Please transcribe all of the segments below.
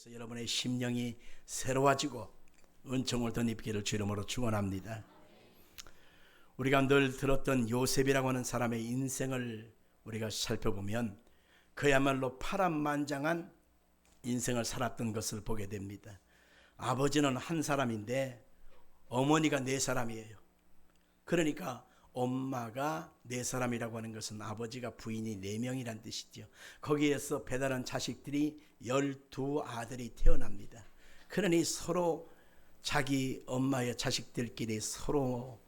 통해서 여러분의 심령이 새로워지고 은총을 덧입기를 주 이름으로 축원합니다. 우리가 늘 들었던 요셉이라고 하는 사람의 인생을 우리가 살펴보면 그야말로 파란만장한 인생을 살았던 것을 보게 됩니다. 아버지는 한 사람인데 어머니가 네 사람이에요. 그러니까 엄마가 네 사람이라고 하는 것은 아버지가 부인이 4명이란 뜻이죠. 거기에서 배달한 자식들이 12아들이 태어납니다. 그러니 서로 자기 엄마의 자식들끼리 서로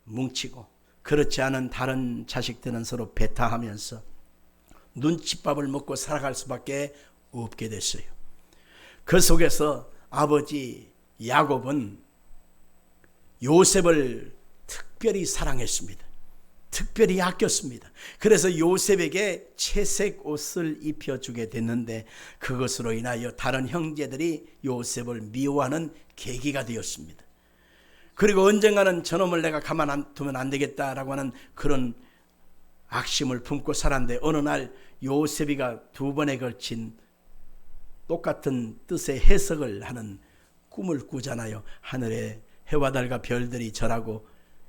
뭉치고, 그렇지 않은 다른 자식들은 서로 배타하면서 눈칫밥을 먹고 살아갈 수밖에 없게 됐어요. 그 속에서 아버지 야곱은 요셉을 특별히 사랑했습니다. 특별히 아꼈습니다. 그래서 요셉에게 채색 옷을 입혀주게 됐는데 그것으로 인하여 다른 형제들이 요셉을 미워하는 계기가 되었습니다. 그리고 언젠가는 저놈을 내가 가만 안 두면 안 되겠다라고 하는 그런 악심을 품고 살았는데 어느 날 요셉이가 2번에 걸친 똑같은 뜻의 해석을 하는 꿈을 꾸잖아요. 하늘에 해와 달과 별들이 절하고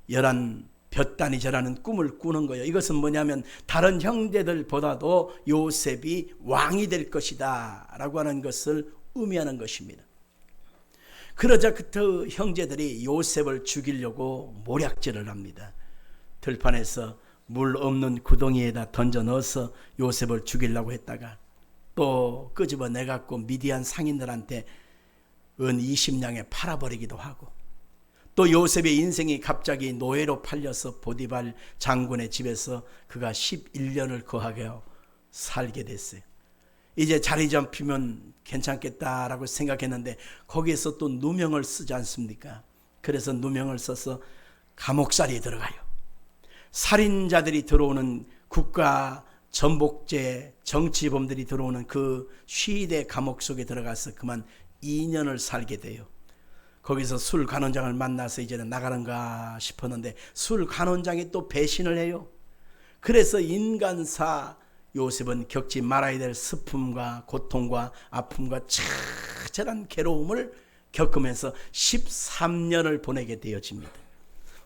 11볕단이 절하는 꿈을 꾸는 거예요. 이것은 뭐냐면 다른 형제들보다도 요셉이 왕이 될 것이다 라고 하는 것을 의미하는 것입니다. 그러자 그 형제들이 요셉을 죽이려고 모략질을 합니다. 들판에서 물 없는 구덩이에다 던져 넣어서 요셉을 죽이려고 했다가 또 끄집어내갖고 미디안 상인들한테 은 20냥에 팔아버리기도 하고, 또 요셉의 인생이 갑자기 노예로 팔려서 보디발 장군의 집에서 그가 11년을 거하게 살게 됐어요. 이제 자리 잡히면 괜찮겠다라고 생각했는데 거기에서 또 누명을 쓰지 않습니까? 그래서 누명을 써서 감옥살이에 들어가요. 살인자들이 들어오는 국가 전복제 정치범들이 들어오는 그 쉬대 감옥 속에 들어가서 그만 2년을 살게 돼요. 거기서 술 간원장을 만나서 이제는 나가는가 싶었는데 술 간원장이 또 배신을 해요. 그래서 인간사 요셉은 겪지 말아야 될 슬픔과 고통과 아픔과 처절한 괴로움을 겪으면서 13년을 보내게 되어집니다.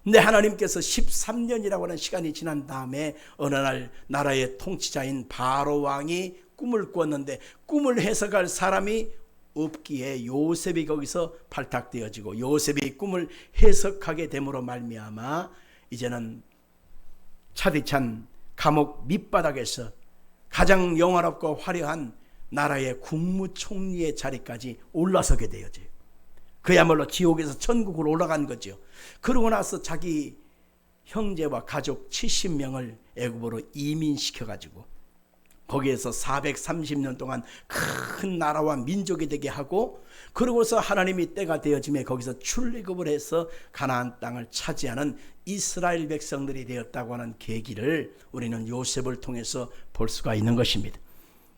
근데 하나님께서 13년이라고 하는 시간이 지난 다음에 어느 날 나라의 통치자인 바로 왕이 꿈을 꾸었는데 꿈을 해석할 사람이 없기에 요셉이 거기서 발탁되어지고 요셉이 꿈을 해석하게 됨으로 말미암아 이제는 차디찬 감옥 밑바닥에서 가장 영화롭고 화려한 나라의 국무총리의 자리까지 올라서게 되어져요. 그야말로 지옥에서 천국으로 올라간 거죠. 그러고 나서 자기 형제와 가족 70명을 애굽으로 이민시켜가지고 거기에서 430년 동안 큰 나라와 민족이 되게 하고, 그러고서 하나님이 때가 되어짐에 거기서 출애굽을 해서 가나안 땅을 차지하는 이스라엘 백성들이 되었다고 하는 계기를 우리는 요셉을 통해서 볼 수가 있는 것입니다.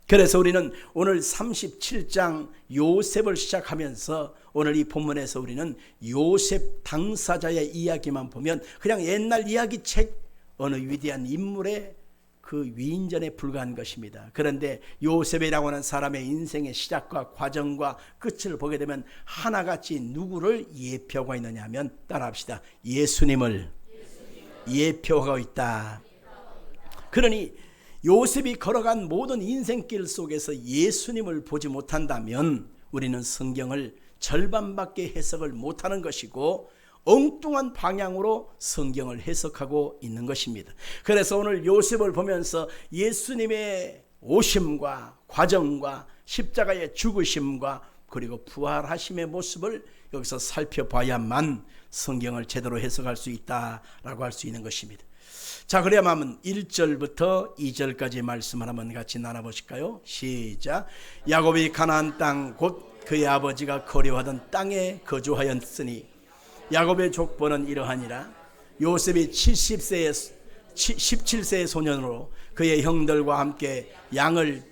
그래서 우리는 오늘 37장 요셉을 시작하면서 오늘 이 본문에서 우리는 요셉 당사자의 이야기만 보면 그냥 옛날 이야기책 어느 위대한 인물의 그 위인전에 불과한 것입니다. 그런데 요셉이라고 하는 사람의 인생의 시작과 과정과 끝을 보게 되면 하나같이 누구를 예표하고 있느냐 하면 따라합시다. 예수님을 예표하고 있다. 그러니 요셉이 걸어간 모든 인생길 속에서 예수님을 보지 못한다면 우리는 성경을 절반밖에 해석을 못하는 것이고 엉뚱한 방향으로 성경을 해석하고 있는 것입니다. 그래서 오늘 요셉을 보면서 예수님의 오심과 과정과 십자가의 죽으심과 그리고 부활하심의 모습을 여기서 살펴봐야만 성경을 제대로 해석할 수 있다라고 할 수 있는 것입니다. 자, 그래야만 1절부터 2절까지 말씀을 한번 같이 나눠보실까요? 시작. 야곱이 가나안 땅 곧 그의 아버지가 거류하던 땅에 거주하였으니 야곱의 족보는 이러하니라. 요셉이 17세의 소년으로 그의 형들과 함께 양을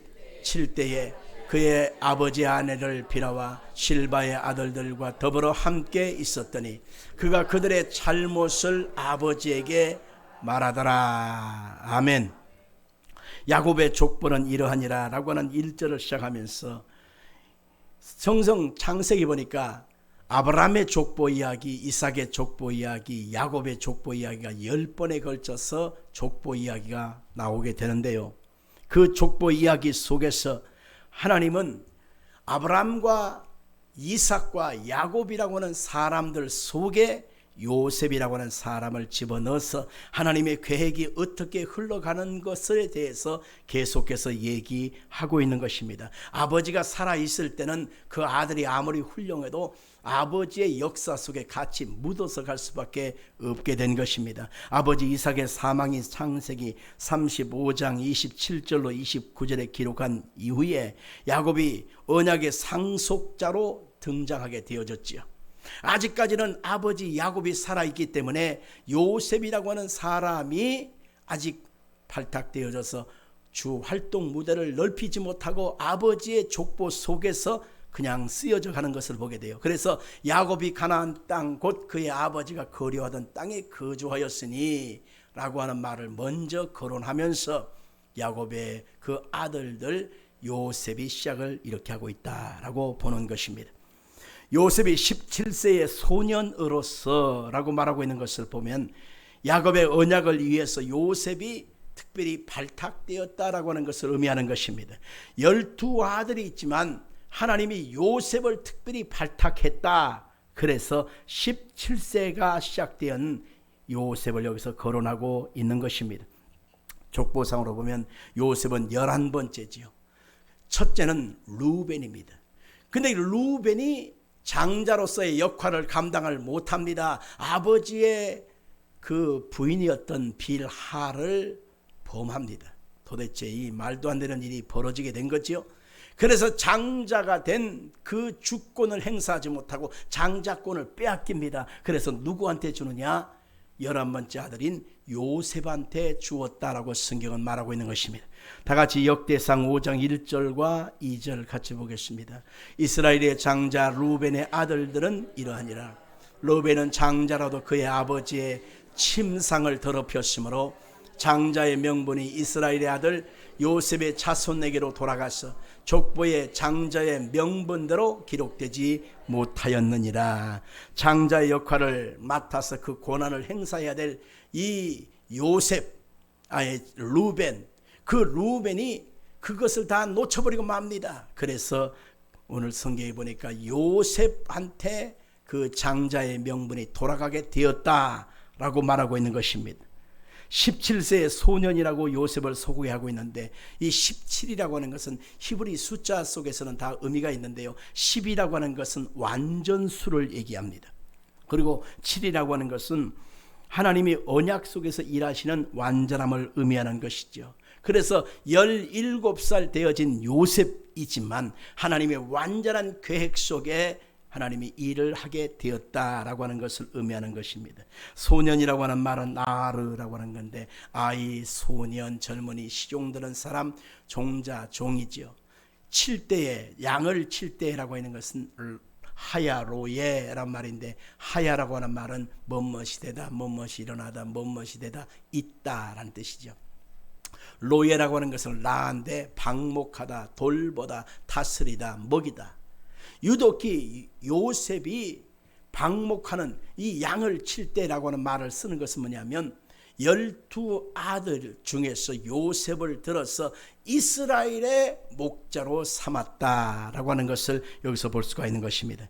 칠 때에 그의 아버지 아내를 비라와 실바의 아들들과 더불어 함께 있었더니 그가 그들의 잘못을 아버지에게 말하더라. 아멘. 야곱의 족보는 이러하니라 라고 하는 1절을 시작하면서 성성 창세기 보니까 아브라함의 족보 이야기, 이삭의 족보 이야기, 야곱의 족보 이야기가 10번에 걸쳐서 족보 이야기가 나오게 되는데요. 그 족보 이야기 속에서 하나님은 아브라함과 이삭과 야곱이라고 하는 사람들 속에 요셉이라고 하는 사람을 집어넣어서 하나님의 계획이 어떻게 흘러가는 것에 대해서 계속해서 얘기하고 있는 것입니다. 아버지가 살아있을 때는 그 아들이 아무리 훌륭해도 아버지의 역사 속에 같이 묻어서 갈 수밖에 없게 된 것입니다. 아버지 이삭의 사망이 창세기 35장 27절로 29절에 기록한 이후에 야곱이 언약의 상속자로 등장하게 되어졌지요. 아직까지는 아버지 야곱이 살아있기 때문에 요셉이라고 하는 사람이 아직 발탁되어져서 주 활동 무대를 넓히지 못하고 아버지의 족보 속에서 그냥 쓰여져 가는 것을 보게 돼요. 그래서 야곱이 가나안 땅 곧 그의 아버지가 거류하던 땅에 거주하였으니 라고 하는 말을 먼저 거론하면서 야곱의 그 아들들 요셉이 시작을 이렇게 하고 있다라고 보는 것입니다. 요셉이 17세의 소년으로서 라고 말하고 있는 것을 보면 야곱의 언약을 위해서 요셉이 특별히 발탁되었다라고 하는 것을 의미하는 것입니다. 12아들이 있지만 하나님이 요셉을 특별히 발탁했다. 그래서 17세가 시작된 요셉을 여기서 거론하고 있는 것입니다. 족보상으로 보면 요셉은 11번째지요. 첫째는 루벤입니다. 근데 루벤이 장자로서의 역할을 감당을 못합니다. 아버지의 그 부인이었던 빌하를 범합니다. 도대체 이 말도 안 되는 일이 벌어지게 된 거지요. 그래서 장자가 된 그 주권을 행사하지 못하고 장자권을 빼앗깁니다. 그래서 누구한테 주느냐? 11번째 아들인 요셉한테 주었다라고 성경은 말하고 있는 것입니다. 다 같이 역대상 5장 1절과 2절 같이 보겠습니다. 이스라엘의 장자 루벤의 아들들은 이러하니라. 루벤은 장자라도 그의 아버지의 침상을 더럽혔으므로 장자의 명분이 이스라엘의 아들 요셉의 자손에게로 돌아가서 족보의 장자의 명분대로 기록되지 못하였느니라. 장자의 역할을 맡아서 그 권한을 행사해야 될 이 요셉, 루벤, 그 루벤이 그것을 다 놓쳐버리고 맙니다. 그래서 오늘 성경에 보니까 요셉한테 그 장자의 명분이 돌아가게 되었다라고 말하고 있는 것입니다. 17세의 소년이라고 요셉을 소개하고 있는데 이 17이라고 하는 것은 히브리 숫자 속에서는 다 의미가 있는데요. 10이라고 하는 것은 완전수를 얘기합니다. 그리고 7이라고 하는 것은 하나님이 언약 속에서 일하시는 완전함을 의미하는 것이죠. 그래서 17살 되어진 요셉이지만 하나님의 완전한 계획 속에 하나님이 일을 하게 되었다라고 하는 것을 의미하는 것입니다. 소년이라고 하는 말은 나르라고 하는 건데 아이, 소년, 젊은이, 시종드는 사람, 종자, 종이지요. 칠 때에 양을 칠 때라고 하는 것은 하야로예란 말인데 하야라고 하는 말은 뭐뭇이 되다, 뭐뭇이 일어나다, 뭐뭇이 되다, 있다라는 뜻이죠. 로예라고 하는 것은 라인데 방목하다, 돌보다, 다스리다, 먹이다. 유독히 요셉이 방목하는 이 양을 칠 때라고 하는 말을 쓰는 것은 뭐냐면 12아들 중에서 요셉을 들어서 이스라엘의 목자로 삼았다라고 하는 것을 여기서 볼 수가 있는 것입니다.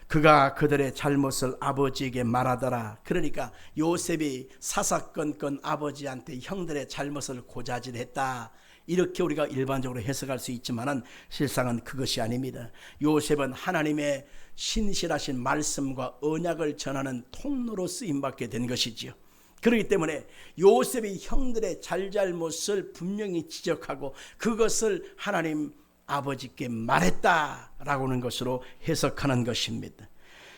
그가 그들의 잘못을 아버지에게 말하더라. 그러니까 요셉이 사사건건 아버지한테 형들의 잘못을 고자질했다. 이렇게 우리가 일반적으로 해석할 수 있지만은 실상은 그것이 아닙니다. 요셉은 하나님의 신실하신 말씀과 언약을 전하는 통로로 쓰임받게 된 것이지요. 그렇기 때문에 요셉이 형들의 잘잘못을 분명히 지적하고 그것을 하나님 아버지께 말했다라고 하는 것으로 해석하는 것입니다.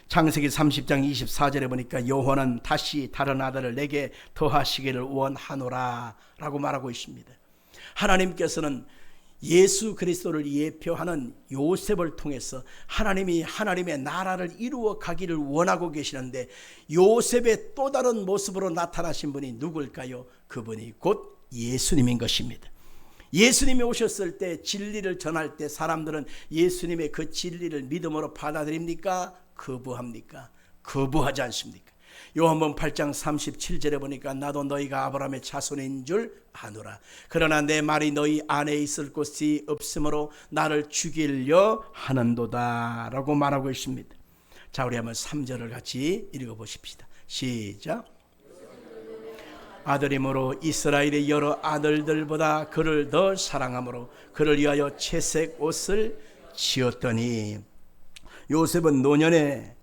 창세기 30장 24절에 보니까 여호와는 다시 다른 아들을 내게 더하시기를 원하노라 라고 말하고 있습니다. 하나님께서는 예수 그리스도를 예표하는 요셉을 통해서 하나님이 하나님의 나라를 이루어 가기를 원하고 계시는데 요셉의 또 다른 모습으로 나타나신 분이 누굴까요? 그분이 곧 예수님인 것입니다. 예수님이 오셨을 때 진리를 전할 때 사람들은 예수님의 그 진리를 믿음으로 받아들입니까? 거부합니까? 거부하지 않습니까? 요한복음 8장 37절에 보니까 나도 너희가 아브라함의 자손인 줄 아노라. 그러나 내 말이 너희 안에 있을 곳이 없으므로 나를 죽이려 하는도다 라고 말하고 있습니다. 자, 우리 한번 3절을 같이 읽어보십시다. 시작. 아들이므로 이스라엘의 여러 아들들보다 그를 더 사랑함으로 그를 위하여 채색 옷을 지었더니, 요셉은 노년에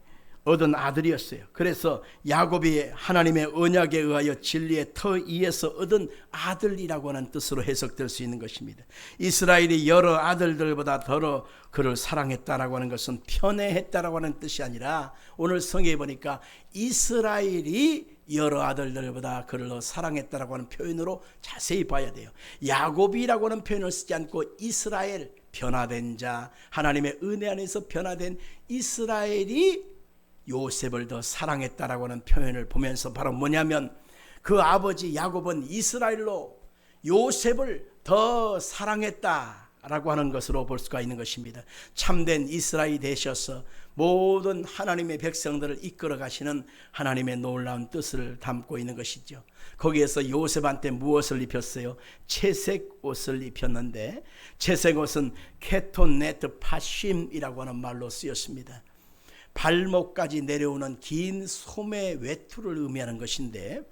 얻은 아들이었어요. 그래서 야곱이 하나님의 언약에 의하여 진리의 터 위에서 얻은 아들이라고 하는 뜻으로 해석될 수 있는 것입니다. 이스라엘이 여러 아들들보다 더 그를 사랑했다라고 하는 것은 편애했다라고 하는 뜻이 아니라, 오늘 성경에 보니까 이스라엘이 여러 아들들보다 그를 더 사랑했다라고 하는 표현으로 자세히 봐야 돼요. 야곱이라고 하는 표현을 쓰지 않고 이스라엘, 변화된 자, 하나님의 은혜 안에서 변화된 이스라엘이 요셉을 더 사랑했다라고 하는 표현을 보면서 바로 뭐냐면, 그 아버지 야곱은 이스라엘로 요셉을 더 사랑했다라고 하는 것으로 볼 수가 있는 것입니다. 참된 이스라엘이 되셔서 모든 하나님의 백성들을 이끌어 가시는 하나님의 놀라운 뜻을 담고 있는 것이죠. 거기에서 요셉한테 무엇을 입혔어요? 채색 옷을 입혔는데, 채색 옷은 케톤네트 파심이라고 하는 말로 쓰였습니다. 발목까지 내려오는 긴 소매 외투를 의미하는 것인데,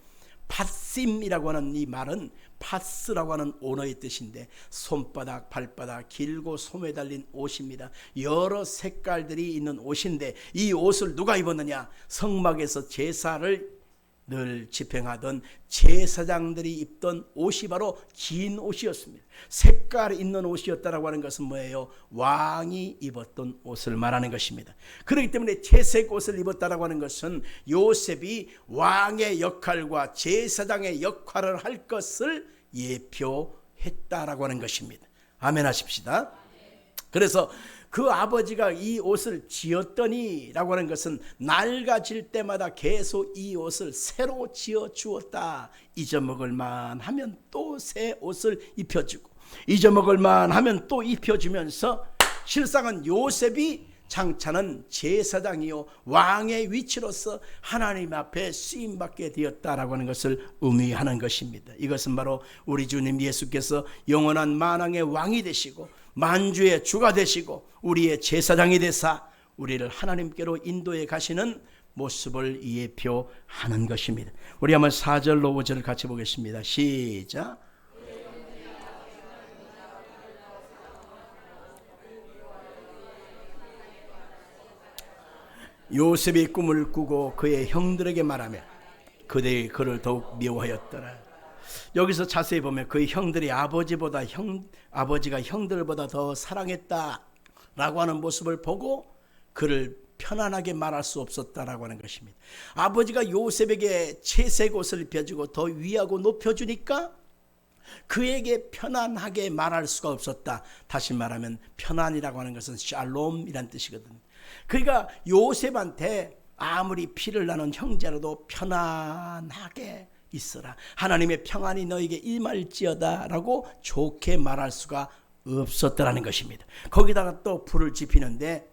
팥심이라고 하는 이 말은 파스라고 하는 언어의 뜻인데, 손바닥, 발바닥, 길고 소매 달린 옷입니다. 여러 색깔들이 있는 옷인데, 이 옷을 누가 입었느냐? 성막에서 제사를 늘 집행하던 제사장들이 입던 옷이 바로 긴 옷이었습니다. 색깔 있는 옷이었다라고 하는 것은 뭐예요? 왕이 입었던 옷을 말하는 것입니다. 그렇기 때문에 채색 옷을 입었다라고 하는 것은 요셉이 왕의 역할과 제사장의 역할을 할 것을 예표했다라고 하는 것입니다. 아멘 하십시다. 그래서 그 아버지가 이 옷을 지었더니 라고 하는 것은 낡아질 때마다 계속 이 옷을 새로 지어 주었다. 잊어먹을만 하면 또 새 옷을 입혀주고, 잊어먹을만 하면 또 입혀주면서, 실상은 요셉이 장차는 제사장이요 왕의 위치로서 하나님 앞에 쓰임받게 되었다라고 하는 것을 의미하는 것입니다. 이것은 바로 우리 주님 예수께서 영원한 만왕의 왕이 되시고 만주의 주가 되시고 우리의 제사장이 되사 우리를 하나님께로 인도해 가시는 모습을 예표하는 것입니다. 우리 한번 4절로 5절을 같이 보겠습니다. 시작. 요셉이 꿈을 꾸고 그의 형들에게 말하며 그들이 그를 더욱 미워하였더라. 여기서 자세히 보면 그의 형들이 아버지가 형들보다 더 사랑했다라고 하는 모습을 보고 그를 편안하게 말할 수 없었다라고 하는 것입니다. 아버지가 요셉에게 채색 옷을 입혀주고 더 위하고 높여주니까 그에게 편안하게 말할 수가 없었다. 다시 말하면 편안이라고 하는 것은 샬롬이란 뜻이거든요. 그러니까 요셉한테 아무리 피를 나눈 형제라도 편안하게 있어라, 하나님의 평안이 너에게 임할지어다 라고 좋게 말할 수가 없었다라는 것입니다. 거기다가 또 불을 지피는데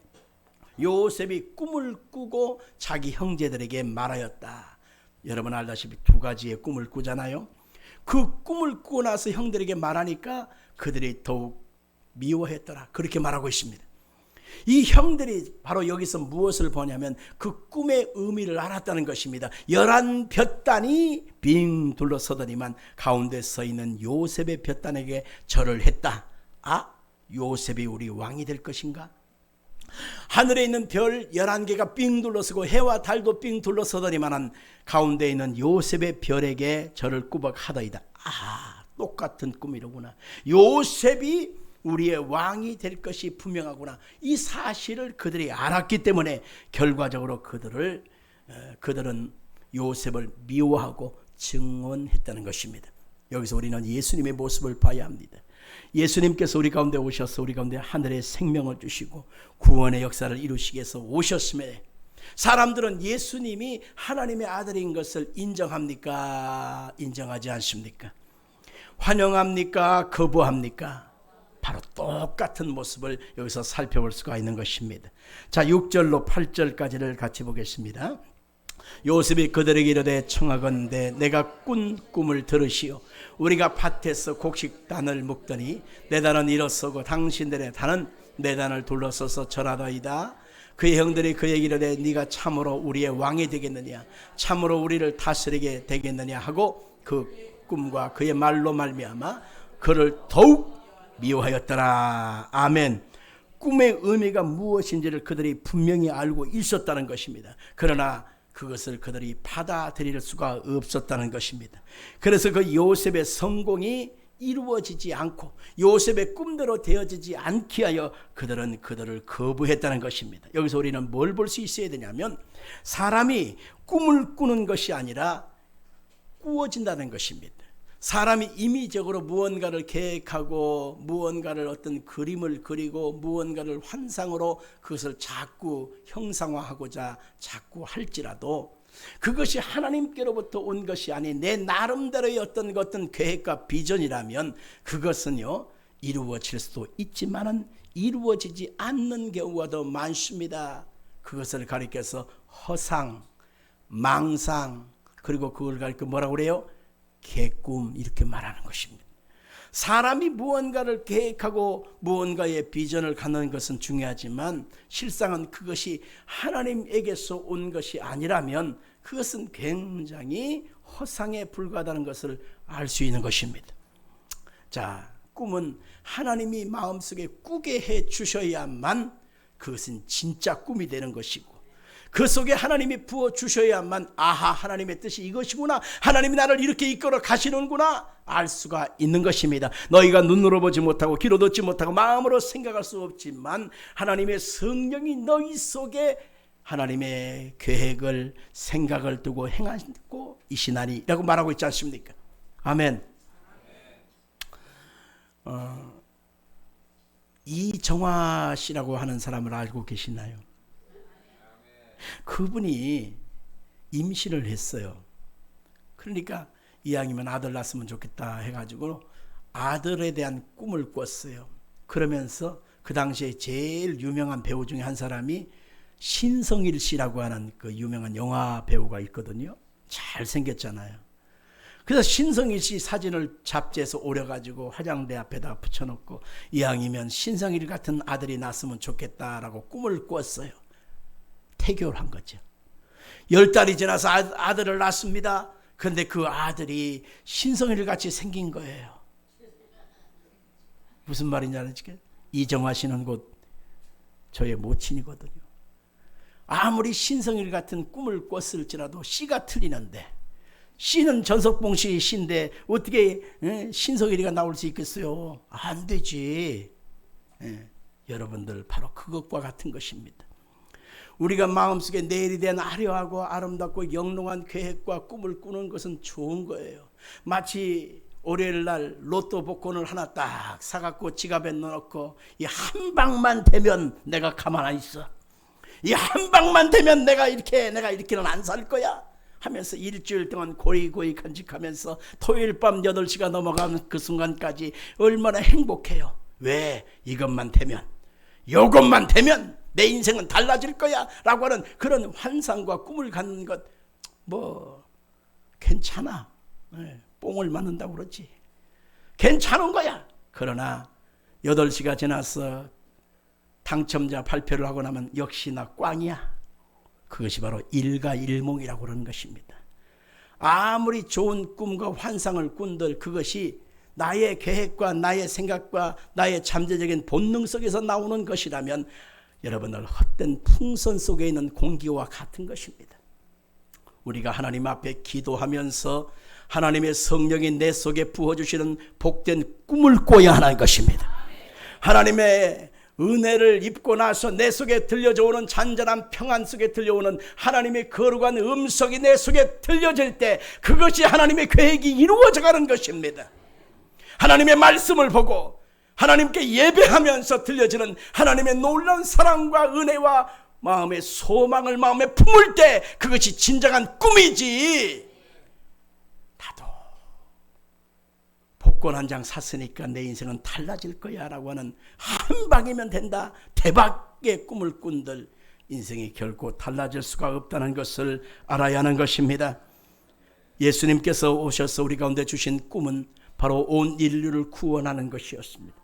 요셉이 꿈을 꾸고 자기 형제들에게 말하였다. 여러분 알다시피 두 가지의 꿈을 꾸잖아요. 그 꿈을 꾸고 나서 형들에게 말하니까 그들이 더욱 미워했더라, 그렇게 말하고 있습니다. 이 형들이 바로 여기서 무엇을 보냐면 그 꿈의 의미를 알았다는 것입니다. 11 볕단이 빙 둘러서더니만 가운데 서 있는 요셉의 볕단에게 절을 했다. 아, 요셉이 우리 왕이 될 것인가? 하늘에 있는 별 11개가 빙 둘러서고 해와 달도 빙 둘러서더니만 가운데 있는 요셉의 별에게 절을 꾸벅하더이다. 아, 똑같은 꿈이로구나. 요셉이 우리의 왕이 될 것이 분명하구나. 이 사실을 그들이 알았기 때문에 결과적으로 그들은 요셉을 미워하고 증언했다는 것입니다. 여기서 우리는 예수님의 모습을 봐야 합니다. 예수님께서 우리 가운데 오셔서 우리 가운데 하늘의 생명을 주시고 구원의 역사를 이루시기 위해서 오셨음에 사람들은 예수님이 하나님의 아들인 것을 인정합니까? 인정하지 않습니까? 환영합니까? 거부합니까? 바로 똑같은 모습을 여기서 살펴볼 수가 있는 것입니다. 자, 6절로 8절까지를 같이 보겠습니다. 요셉이 그들에게 이르되 청하건대 내가 꾼 꿈을 들으시오. 우리가 밭에서 곡식단을 묶더니 내 단은 일어서고 당신들의 단은 내 단을 둘러서서 절하더이다. 그의 형들이 그에게 이르되 네가 참으로 우리의 왕이 되겠느냐, 참으로 우리를 다스리게 되겠느냐 하고 그 꿈과 그의 말로 말미암아 그를 더욱 미워하였더라. 아멘. 꿈의 의미가 무엇인지를 그들이 분명히 알고 있었다는 것입니다. 그러나 그것을 그들이 받아들일 수가 없었다는 것입니다. 그래서 그 요셉의 성공이 이루어지지 않고 요셉의 꿈대로 되어지지 않게 하여 그들은 그들을 거부했다는 것입니다. 여기서 우리는 뭘 볼 수 있어야 되냐면 사람이 꿈을 꾸는 것이 아니라 꾸어진다는 것입니다. 사람이 임의적으로 무언가를 계획하고 무언가를 어떤 그림을 그리고 무언가를 환상으로 그것을 자꾸 형상화하고자 자꾸 할지라도 그것이 하나님께로부터 온 것이 아닌 내 나름대로의 어떤 계획과 비전이라면 그것은요 이루어질 수도 있지만은 이루어지지 않는 경우가 더 많습니다. 그것을 가리켜서 허상, 망상, 그리고 그걸 가리켜 뭐라고 그래요? 개꿈, 이렇게 말하는 것입니다. 사람이 무언가를 계획하고 무언가의 비전을 갖는 것은 중요하지만 실상은 그것이 하나님에게서 온 것이 아니라면 그것은 굉장히 허상에 불과하다는 것을 알 수 있는 것입니다. 자, 꿈은 하나님이 마음속에 꾸게 해 주셔야만 그것은 진짜 꿈이 되는 것이고 그 속에 하나님이 부어주셔야만 아하 하나님의 뜻이 이것이구나, 하나님이 나를 이렇게 이끌어 가시는구나 알 수가 있는 것입니다. 너희가 눈으로 보지 못하고 귀로 듣지 못하고 마음으로 생각할 수 없지만 하나님의 성령이 너희 속에 하나님의 계획을 생각을 두고 행하고 이시나니 라고 말하고 있지 않습니까? 아멘. 이정화 씨라고 하는 사람을 알고 계시나요? 그분이 임신을 했어요. 그러니까 이왕이면 아들 낳았으면 좋겠다 해가지고 아들에 대한 꿈을 꿨어요. 그러면서 그 당시에 제일 유명한 배우 중에 한 사람이 신성일 씨라고 하는 그 유명한 영화 배우가 있거든요. 잘생겼잖아요. 그래서 신성일 씨 사진을 잡지에서 오려가지고 화장대 앞에다 붙여놓고 이왕이면 신성일 같은 아들이 낳았으면 좋겠다라고 꿈을 꿨어요. 태교를 한 거죠. 10달이 지나서 아들을 낳습니다. 그런데 그 아들이 신성일 같이 생긴 거예요. 무슨 말인지 아시겠어요? 이정화 씨는 곧 저의 모친이거든요. 아무리 신성일 같은 꿈을 꿨을지라도 씨가 틀리는데 씨는 전석봉 씨 씨인데 어떻게 신성일이가 나올 수 있겠어요? 안 되지. 여러분들 바로 그것과 같은 것입니다. 우리가 마음속에 내일에 대한 화려하고 아름답고 영롱한 계획과 꿈을 꾸는 것은 좋은 거예요. 마치 월요일날 로또 복권을 하나 딱 사갖고 지갑에 넣어놓고 이 한 방만 되면 내가 가만 안 있어, 이 한 방만 되면 내가 이렇게는 안 살 거야 하면서 일주일 동안 고이고이 간직하면서 토요일 밤 8시가 넘어가는 그 순간까지 얼마나 행복해요. 왜? 이것만 되면, 이것만 되면 내 인생은 달라질 거야 라고 하는 그런 환상과 꿈을 갖는 것 뭐 괜찮아. 뽕을 맞는다고 그러지. 괜찮은 거야. 그러나 8시가 지나서 당첨자 발표를 하고 나면 역시나 꽝이야. 그것이 바로 일가일몽이라고 그러는 것입니다. 아무리 좋은 꿈과 환상을 꾼들 그것이 나의 계획과 나의 생각과 나의 잠재적인 본능 속에서 나오는 것이라면 여러분들 헛된 풍선 속에 있는 공기와 같은 것입니다. 우리가 하나님 앞에 기도하면서 하나님의 성령이 내 속에 부어주시는 복된 꿈을 꿔야 하는 것입니다. 하나님의 은혜를 입고 나서 내 속에 들려져 오는 잔잔한 평안 속에 들려오는 하나님의 거룩한 음성이 내 속에 들려질 때 그것이 하나님의 계획이 이루어져 가는 것입니다. 하나님의 말씀을 보고 하나님께 예배하면서 들려지는 하나님의 놀라운 사랑과 은혜와 마음의 소망을 마음에 품을 때 그것이 진정한 꿈이지. 나도 복권 한 장 샀으니까 내 인생은 달라질 거야 라고 하는 한 방이면 된다, 대박의 꿈을 꾼들 인생이 결코 달라질 수가 없다는 것을 알아야 하는 것입니다. 예수님께서 오셔서 우리 가운데 주신 꿈은 바로 온 인류를 구원하는 것이었습니다.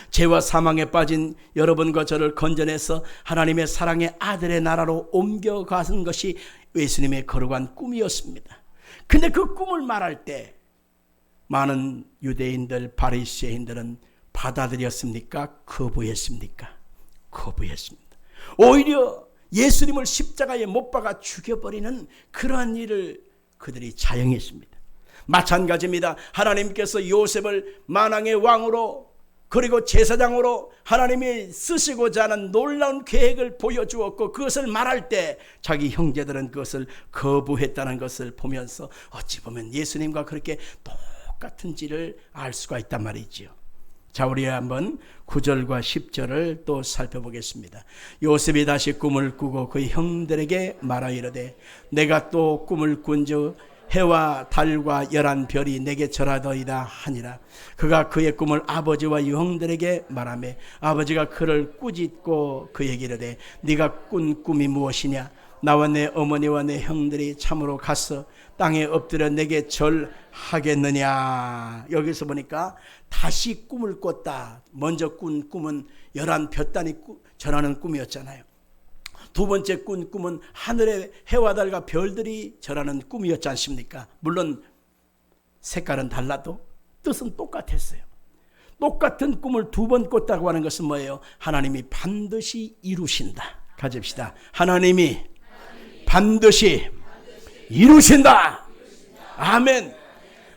죄와 사망에 빠진 여러분과 저를 건져내서 하나님의 사랑의 아들의 나라로 옮겨가는 것이 예수님의 거룩한 꿈이었습니다. 근데 그 꿈을 말할 때 많은 유대인들, 바리새인들은 받아들였습니까? 거부했습니까? 거부했습니다. 오히려 예수님을 십자가에 못 박아 죽여버리는 그러한 일을 그들이 자행했습니다. 마찬가지입니다. 하나님께서 요셉을 만왕의 왕으로 그리고 제사장으로 하나님이 쓰시고자 하는 놀라운 계획을 보여주었고 그것을 말할 때 자기 형제들은 그것을 거부했다는 것을 보면서 어찌 보면 예수님과 그렇게 똑같은 질을 알 수가 있단 말이지요. 자, 우리 한번 9절과 10절을 또 살펴보겠습니다. 요셉이 다시 꿈을 꾸고 그 형들에게 말하이르되 내가 또 꿈을 꾼즉 해와 달과 11별이 내게 절하더이다 하니라. 그가 그의 꿈을 아버지와 형들에게 말하며 아버지가 그를 꾸짖고 그에게 이르되 네가 꾼 꿈이 무엇이냐? 나와 내 어머니와 내 형들이 참으로 가서 땅에 엎드려 내게 절하겠느냐. 여기서 보니까 다시 꿈을 꿨다. 먼저 꾼 꿈은 11볕단이 절하는 꿈이었잖아요. 두 번째 꾼 꿈은 하늘의 해와 달과 별들이 절하는 꿈이었지 않습니까? 물론 색깔은 달라도 뜻은 똑같았어요. 똑같은 꿈을 두 번 꿨다고 하는 것은 뭐예요? 하나님이 반드시 이루신다. 가집시다. 하나님이 반드시 이루신다. 아멘.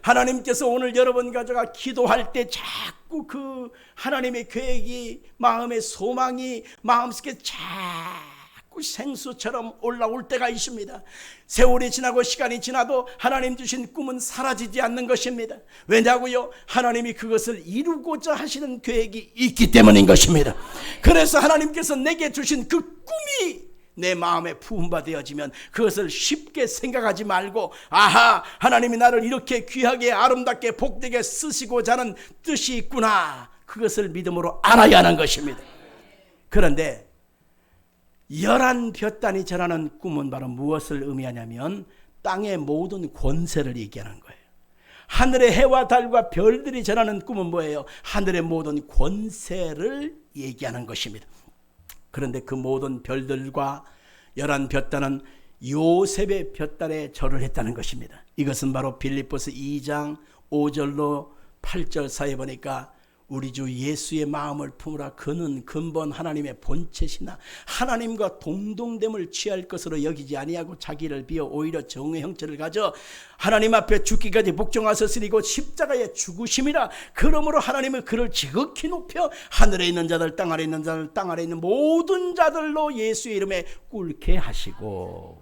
하나님께서 오늘 여러분 가져가 기도할 때 자꾸 그 하나님의 계획이 마음의 소망이 마음속에 자꾸 생수처럼 올라올 때가 있습니다. 세월이 지나고 시간이 지나도 하나님 주신 꿈은 사라지지 않는 것입니다. 왜냐고요? 하나님이 그것을 이루고자 하시는 계획이 있기 때문인 것입니다. 그래서 하나님께서 내게 주신 그 꿈이 내 마음에 부음받아지면 그것을 쉽게 생각하지 말고 아하, 하나님이 나를 이렇게 귀하게 아름답게 복되게 쓰시고자 하는 뜻이 있구나, 그것을 믿음으로 알아야 하는 것입니다. 그런데 11볕단이 절하는 꿈은 바로 무엇을 의미하냐면 땅의 모든 권세를 얘기하는 거예요. 하늘의 해와 달과 별들이 절하는 꿈은 뭐예요? 하늘의 모든 권세를 얘기하는 것입니다. 그런데 그 모든 별들과 11볕단은 요셉의 볕단에 절을 했다는 것입니다. 이것은 바로 빌립보서 2장 5절로 8절 사이에 보니까 우리 주 예수의 마음을 품으라. 그는 근본 하나님의 본체시나 하나님과 동등됨을 취할 것으로 여기지 아니하고 자기를 비워 오히려 정의 형체를 가져 하나님 앞에 죽기까지 복종하셨으리고 십자가에 죽으심이라. 그러므로 하나님은 그를 지극히 높여 하늘에 있는 자들 땅 아래 있는 자들 땅 아래 있는 모든 자들로 예수의 이름에 꿇게 하시고,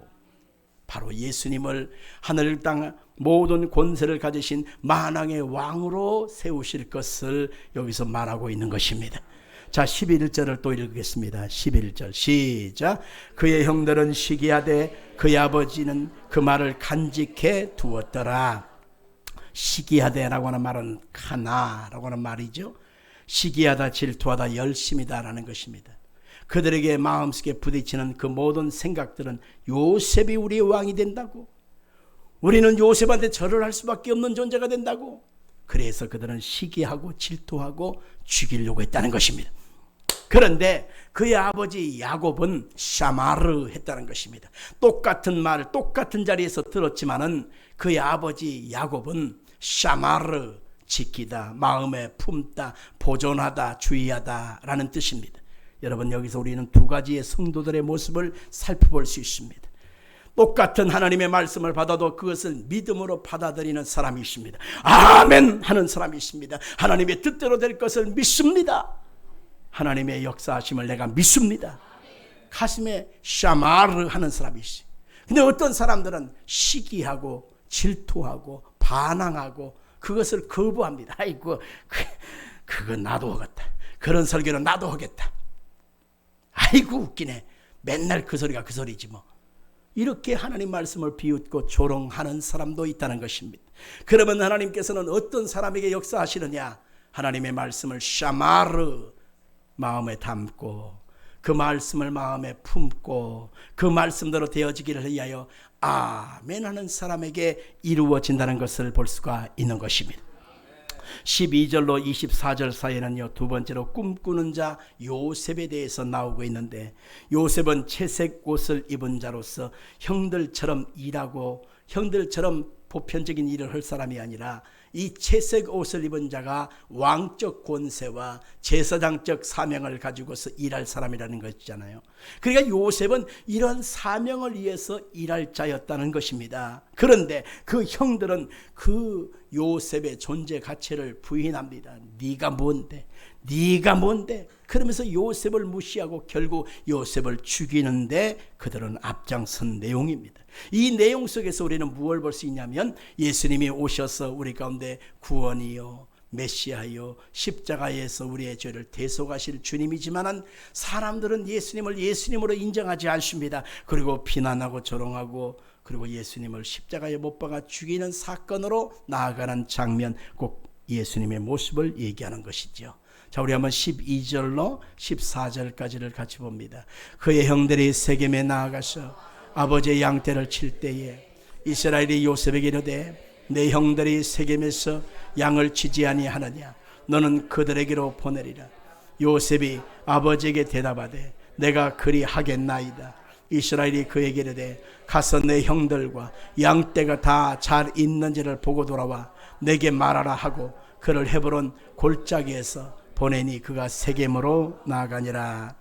바로 예수님을 하늘 땅 모든 권세를 가지신 만왕의 왕으로 세우실 것을 여기서 말하고 있는 것입니다. 자, 11절을 또 읽겠습니다. 11절 시작. 그의 형들은 시기하되 그의 아버지는 그 말을 간직해 두었더라. 시기하되라고 하는 말은 카나라고 하는 말이죠. 시기하다, 질투하다, 열심이다라는 것입니다. 그들에게 마음속에 부딪히는 그 모든 생각들은 요셉이 우리의 왕이 된다고, 우리는 요셉한테 절을 할 수밖에 없는 존재가 된다고, 그래서 그들은 시기하고 질투하고 죽이려고 했다는 것입니다. 그런데 그의 아버지 야곱은 샤마르 했다는 것입니다. 똑같은 말, 똑같은 자리에서 들었지만은 그의 아버지 야곱은 샤마르, 지키다, 마음에 품다, 보존하다, 주의하다 라는 뜻입니다. 여러분, 여기서 우리는 두 가지의 성도들의 모습을 살펴볼 수 있습니다. 똑같은 하나님의 말씀을 받아도 그것을 믿음으로 받아들이는 사람이 있습니다. 아멘 하는 사람이 있습니다. 하나님의 뜻대로 될 것을 믿습니다. 하나님의 역사하심을 내가 믿습니다. 가슴에 샤마르 하는 사람이 있어요. 근데 어떤 사람들은 시기하고 질투하고 반항하고 그것을 거부합니다. 아이고, 그거 나도 하겠다. 그런 설교는 나도 하겠다. 아이고 웃기네. 맨날 그 소리가 그 소리지 뭐. 이렇게 하나님 말씀을 비웃고 조롱하는 사람도 있다는 것입니다. 그러면 하나님께서는 어떤 사람에게 역사하시느냐? 하나님의 말씀을 샤마르 마음에 담고 그 말씀을 마음에 품고 그 말씀대로 되어지기를 위하여 아멘 하는 사람에게 이루어진다는 것을 볼 수가 있는 것입니다. 12절로 24절 사이에는요, 두 번째로 꿈꾸는 자 요셉에 대해서 나오고 있는데, 요셉은 채색 옷을 입은 자로서 형들처럼 일하고 형들처럼 보편적인 일을 할 사람이 아니라 이 채색 옷을 입은 자가 왕적 권세와 제사장적 사명을 가지고서 일할 사람이라는 것이잖아요. 그러니까 요셉은 이런 사명을 위해서 일할 자였다는 것입니다. 그런데 그 형들은 그 요셉의 존재 가치를 부인합니다. 네가 뭔데? 네가 뭔데? 그러면서 요셉을 무시하고 결국 요셉을 죽이는데 그들은 앞장선 내용입니다. 이 내용 속에서 우리는 무엇을 볼 수 있냐면, 예수님이 오셔서 우리 가운데 구원이요 메시아요 십자가에서 우리의 죄를 대속하실 주님이지만 사람들은 예수님을 예수님으로 인정하지 않습니다. 그리고 비난하고 조롱하고 그리고 예수님을 십자가에 못 박아 죽이는 사건으로 나아가는 장면, 꼭 예수님의 모습을 얘기하는 것이죠. 자, 우리 한번 12절로 14절까지를 같이 봅니다. 그의 형들이 세겜에 나아가서 아버지의 양떼를 칠 때에 이스라엘이 요셉에게 이르되 내 형들이 세겜에서 양을 치지 아니하느냐? 너는 그들에게로 보내리라. 요셉이 아버지에게 대답하되 내가 그리 하겠나이다. 이스라엘이 그에게 이르되 가서 내 형들과 양떼가 다 잘 있는지를 보고 돌아와 내게 말하라 하고 그를 헤브론 골짜기에서 보내니 그가 세겜으로 나아가니라.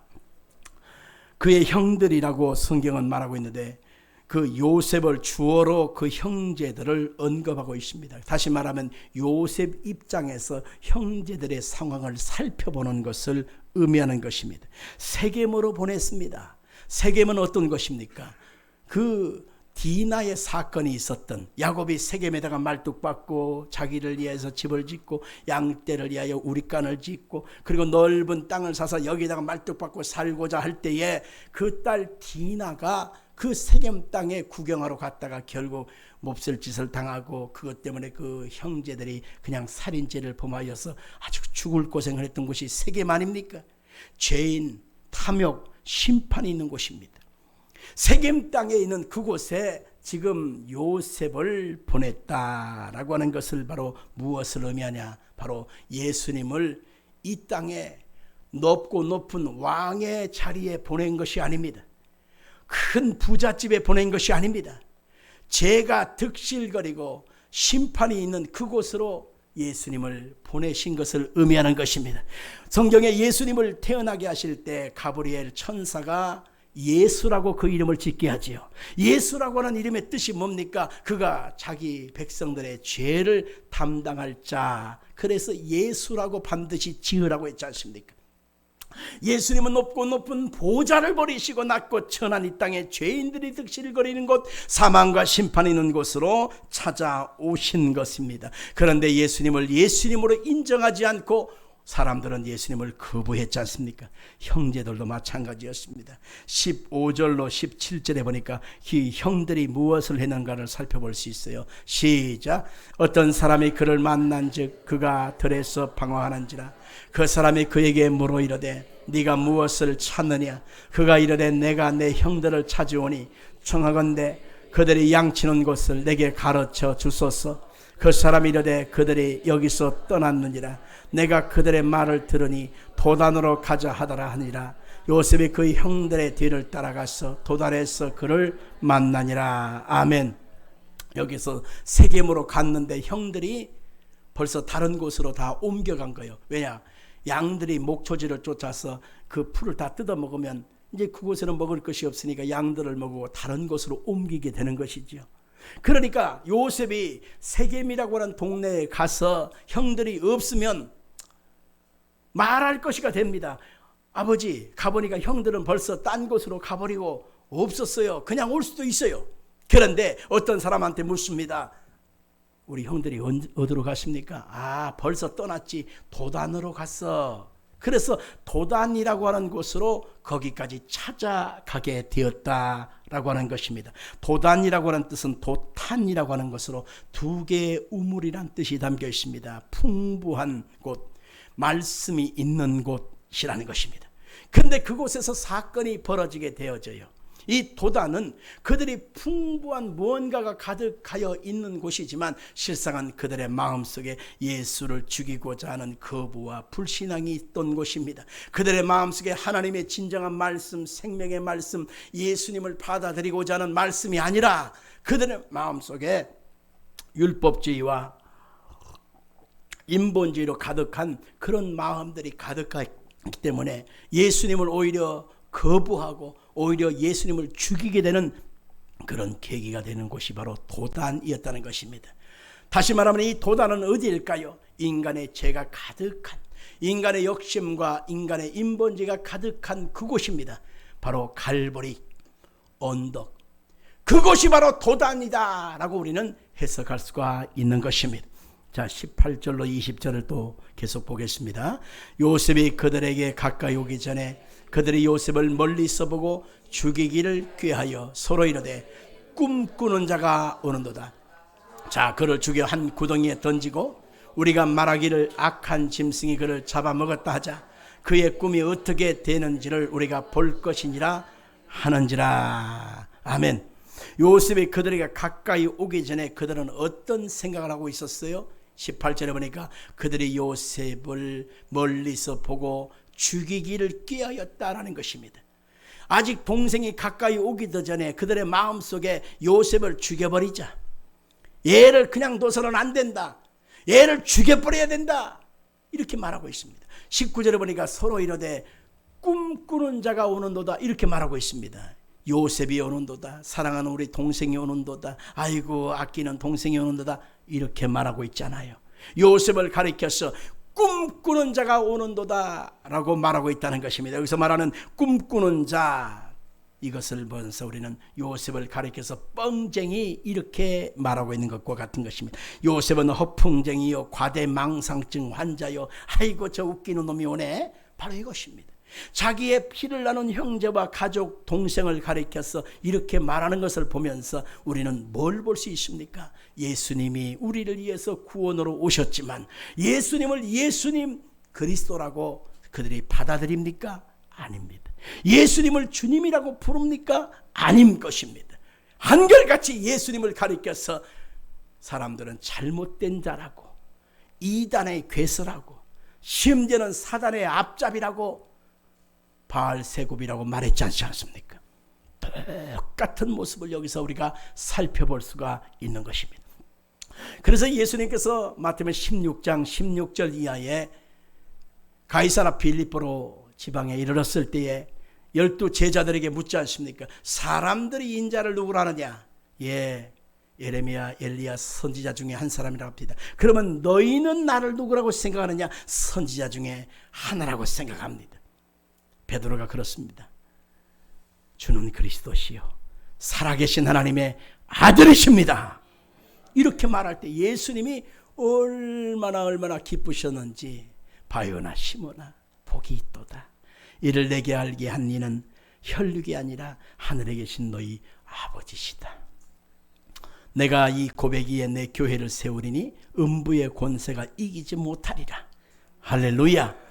그의 형들이라고 성경은 말하고 있는데 그 요셉을 주어로 그 형제들을 언급하고 있습니다. 다시 말하면 요셉 입장에서 형제들의 상황을 살펴보는 것을 의미하는 것입니다. 세겜으로 보냈습니다. 세겜은 어떤 것입니까? 그 디나의 사건이 있었던, 야곱이 세겜에다가 말뚝박고 자기를 위해서 집을 짓고 양떼를 위하여 우리간을 짓고 그리고 넓은 땅을 사서 여기다가 말뚝박고 살고자 할 때에 그 딸 디나가 그 세겜 땅에 구경하러 갔다가 결국 몹쓸 짓을 당하고 그것 때문에 그 형제들이 그냥 살인죄를 범하여서 아주 죽을 고생을 했던 곳이 세겜 아닙니까? 죄인, 탐욕, 심판이 있는 곳입니다. 세겜 땅에 있는 그곳에 지금 요셉을 보냈다라고 하는 것을 바로 무엇을 의미하냐? 바로 예수님을 이 땅에 높고 높은 왕의 자리에 보낸 것이 아닙니다. 큰 부잣집에 보낸 것이 아닙니다. 죄가 득실거리고 심판이 있는 그곳으로 예수님을 보내신 것을 의미하는 것입니다. 성경에 예수님을 태어나게 하실 때 가브리엘 천사가 예수라고 그 이름을 짓게 하지요. 예수라고 하는 이름의 뜻이 뭡니까? 그가 자기 백성들의 죄를 담당할 자. 그래서 예수라고 반드시 지으라고 했지 않습니까? 예수님은 높고 높은 보좌를 버리시고 낮고 천한 이 땅에 죄인들이 득실거리는 곳, 사망과 심판이 있는 곳으로 찾아오신 것입니다. 그런데 예수님을 예수님으로 인정하지 않고 사람들은 예수님을 거부했지 않습니까? 형제들도 마찬가지였습니다. 15절로 17절에 보니까 이 형들이 무엇을 했는가를 살펴볼 수 있어요. 시작. 어떤 사람이 그를 만난 즉 그가 들에서 방황하는지라. 그 사람이 그에게 물어 이르되 네가 무엇을 찾느냐? 그가 이르되 내가 내 형들을 찾으오니 청하건대 그들이 양치는 곳을 내게 가르쳐 주소서. 그 사람이 이르되 그들이 여기서 떠났느니라. 내가 그들의 말을 들으니 도단으로 가자 하더라 하니라. 요셉이 그 형들의 뒤를 따라가서 도단에서 그를 만나니라. 아멘. 여기서 세겜으로 갔는데 형들이 벌써 다른 곳으로 다 옮겨간 거예요. 왜냐? 양들이 목초지를 쫓아서 그 풀을 다 뜯어먹으면 이제 그곳에는 먹을 것이 없으니까 양들을 먹고 다른 곳으로 옮기게 되는 것이죠. 그러니까 요셉이 세겜이라고 하는 동네에 가서 형들이 없으면 말할 것이가 됩니다. 아버지, 가보니까 형들은 벌써 딴 곳으로 가버리고 없었어요. 그냥 올 수도 있어요. 그런데 어떤 사람한테 묻습니다. 우리 형들이 어디로 갔습니까? 아, 벌써 떠났지. 도단으로 갔어. 그래서 도단이라고 하는 곳으로 거기까지 찾아가게 되었다라고 하는 것입니다. 도단이라고 하는 뜻은 도탄이라고 하는 것으로 두 개의 우물이란 뜻이 담겨 있습니다. 풍부한 곳, 말씀이 있는 곳이라는 것입니다. 그런데 그곳에서 사건이 벌어지게 되어져요. 이 도단은 그들이 풍부한 무언가가 가득하여 있는 곳이지만 실상은 그들의 마음속에 예수를 죽이고자 하는 거부와 불신앙이 있던 곳입니다. 그들의 마음속에 하나님의 진정한 말씀, 생명의 말씀, 예수님을 받아들이고자 하는 말씀이 아니라 그들의 마음속에 율법주의와 인본주의로 가득한 그런 마음들이 가득하기 때문에 예수님을 오히려 거부하고 오히려 예수님을 죽이게 되는 그런 계기가 되는 곳이 바로 도단이었다는 것입니다. 다시 말하면 이 도단은 어디일까요? 인간의 죄가 가득한, 인간의 욕심과 인간의 인본주의가 가득한 그곳입니다. 바로 갈보리 언덕, 그곳이 바로 도단이다 라고 우리는 해석할 수가 있는 것입니다. 자, 18절로 20절을 또 계속 보겠습니다. 요셉이 그들에게 가까이 오기 전에 그들이 요셉을 멀리서 보고 죽이기를 꾀하여 서로 이르되 꿈꾸는 자가 오는도다. 자, 그를 죽여 한 구덩이에 던지고 우리가 말하기를 악한 짐승이 그를 잡아먹었다 하자. 그의 꿈이 어떻게 되는지를 우리가 볼 것이니라 하는지라. 아멘. 요셉이 그들에게 가까이 오기 전에 그들은 어떤 생각을 하고 있었어요? 18절에 보니까 그들이 요셉을 멀리서 보고 죽이기를 꾀하였다라는 것입니다. 아직 동생이 가까이 오기도 전에 그들의 마음속에 요셉을 죽여버리자, 얘를 그냥 둬서는 안 된다, 얘를 죽여버려야 된다, 이렇게 말하고 있습니다. 19절에 보니까 서로 이르되 꿈꾸는 자가 오는도다, 이렇게 말하고 있습니다. 요셉이 오는도다, 사랑하는 우리 동생이 오는도다, 아이고 아끼는 동생이 오는도다, 이렇게 말하고 있잖아요. 요셉을 가리켜서 꿈꾸는 자가 오는도다 라고 말하고 있다는 것입니다. 여기서 말하는 꿈꾸는 자, 이것을 보면서 우리는 요셉을 가리켜서 뻥쟁이 이렇게 말하고 있는 것과 같은 것입니다. 요셉은 허풍쟁이요, 과대망상증 환자요, 아이고 저 웃기는 놈이 오네, 바로 이것입니다. 자기의 피를 나눈 형제와 가족, 동생을 가리켜서 이렇게 말하는 것을 보면서 우리는 뭘 볼 수 있습니까? 예수님이 우리를 위해서 구원으로 오셨지만 예수님을 예수님 그리스도라고 그들이 받아들입니까? 아닙니다. 예수님을 주님이라고 부릅니까? 아닌 것입니다. 한결같이 예수님을 가리켜서 사람들은 잘못된 자라고, 이단의 괴수라고, 심지어는 사단의 앞잡이라고, 바알세굽이라고 말했지 않습니까? 똑같은 모습을 여기서 우리가 살펴볼 수가 있는 것입니다. 그래서 예수님께서 마태복음 16장 16절 이하에 가이사랴 빌립보로 지방에 이르렀을 때에 12 제자들에게 묻지 않습니까? 사람들이 인자를 누구라 하느냐? 예, 예레미야, 엘리야 선지자 중에 한 사람이라고 합니다. 그러면 너희는 나를 누구라고 생각하느냐? 선지자 중에 하나라고 생각합니다. 베드로가 그렇습니다. 주는 그리스도시요 살아계신 하나님의 아들이십니다. 이렇게 말할 때 예수님이 얼마나 기쁘셨는지, 바요나 시모나 복이 있도다. 이를 내게 알게 한 이는 혈육이 아니라 하늘에 계신 너희 아버지시다. 내가 이 고백 위에 내 교회를 세우리니 음부의 권세가 이기지 못하리라. 할렐루야.